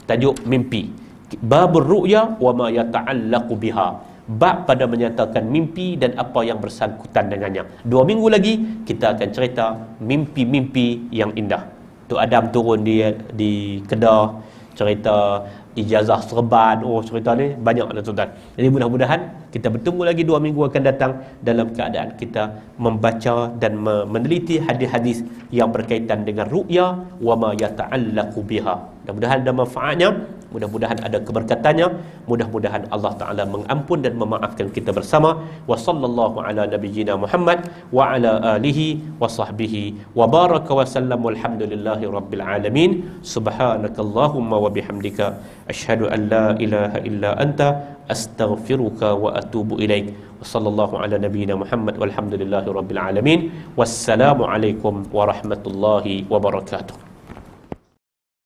Tajuk mimpi. Babur ru'ya wa ma yata'allaqu biha. Bab pada menyatakan mimpi dan apa yang bersangkutan dengannya. 2 minggu lagi kita akan cerita mimpi-mimpi yang indah. Tok Adam turun di Kedah, cerita ijazah serban, cerita ni banyak lah tuan-tuan. Jadi mudah-mudahan kita bertemu lagi 2 minggu akan datang dalam keadaan kita membaca dan meneliti hadis-hadis yang berkaitan dengan ru'ya wa ma yata'allaqu biha. Mudah-mudahan ada manfaatnya, mudah-mudahan ada keberkatannya, mudah-mudahan Allah Ta'ala mengampun dan memaafkan kita bersama. Wa sallallahu ala nabiyyina Muhammad wa ala alihi wa sahbihi wa baraka wa sallam, walhamdulillahi rabbil alamin. Subhanakallahumma wa bihamdika asyhadu an la ilaha illa anta astaghfiruka wa atubu ilaik. Wa sallallahu ala nabiyyina Muhammad walhamdulillahi rabbil alamin. Wassalamu alaikum warahmatullahi wabarakatuh.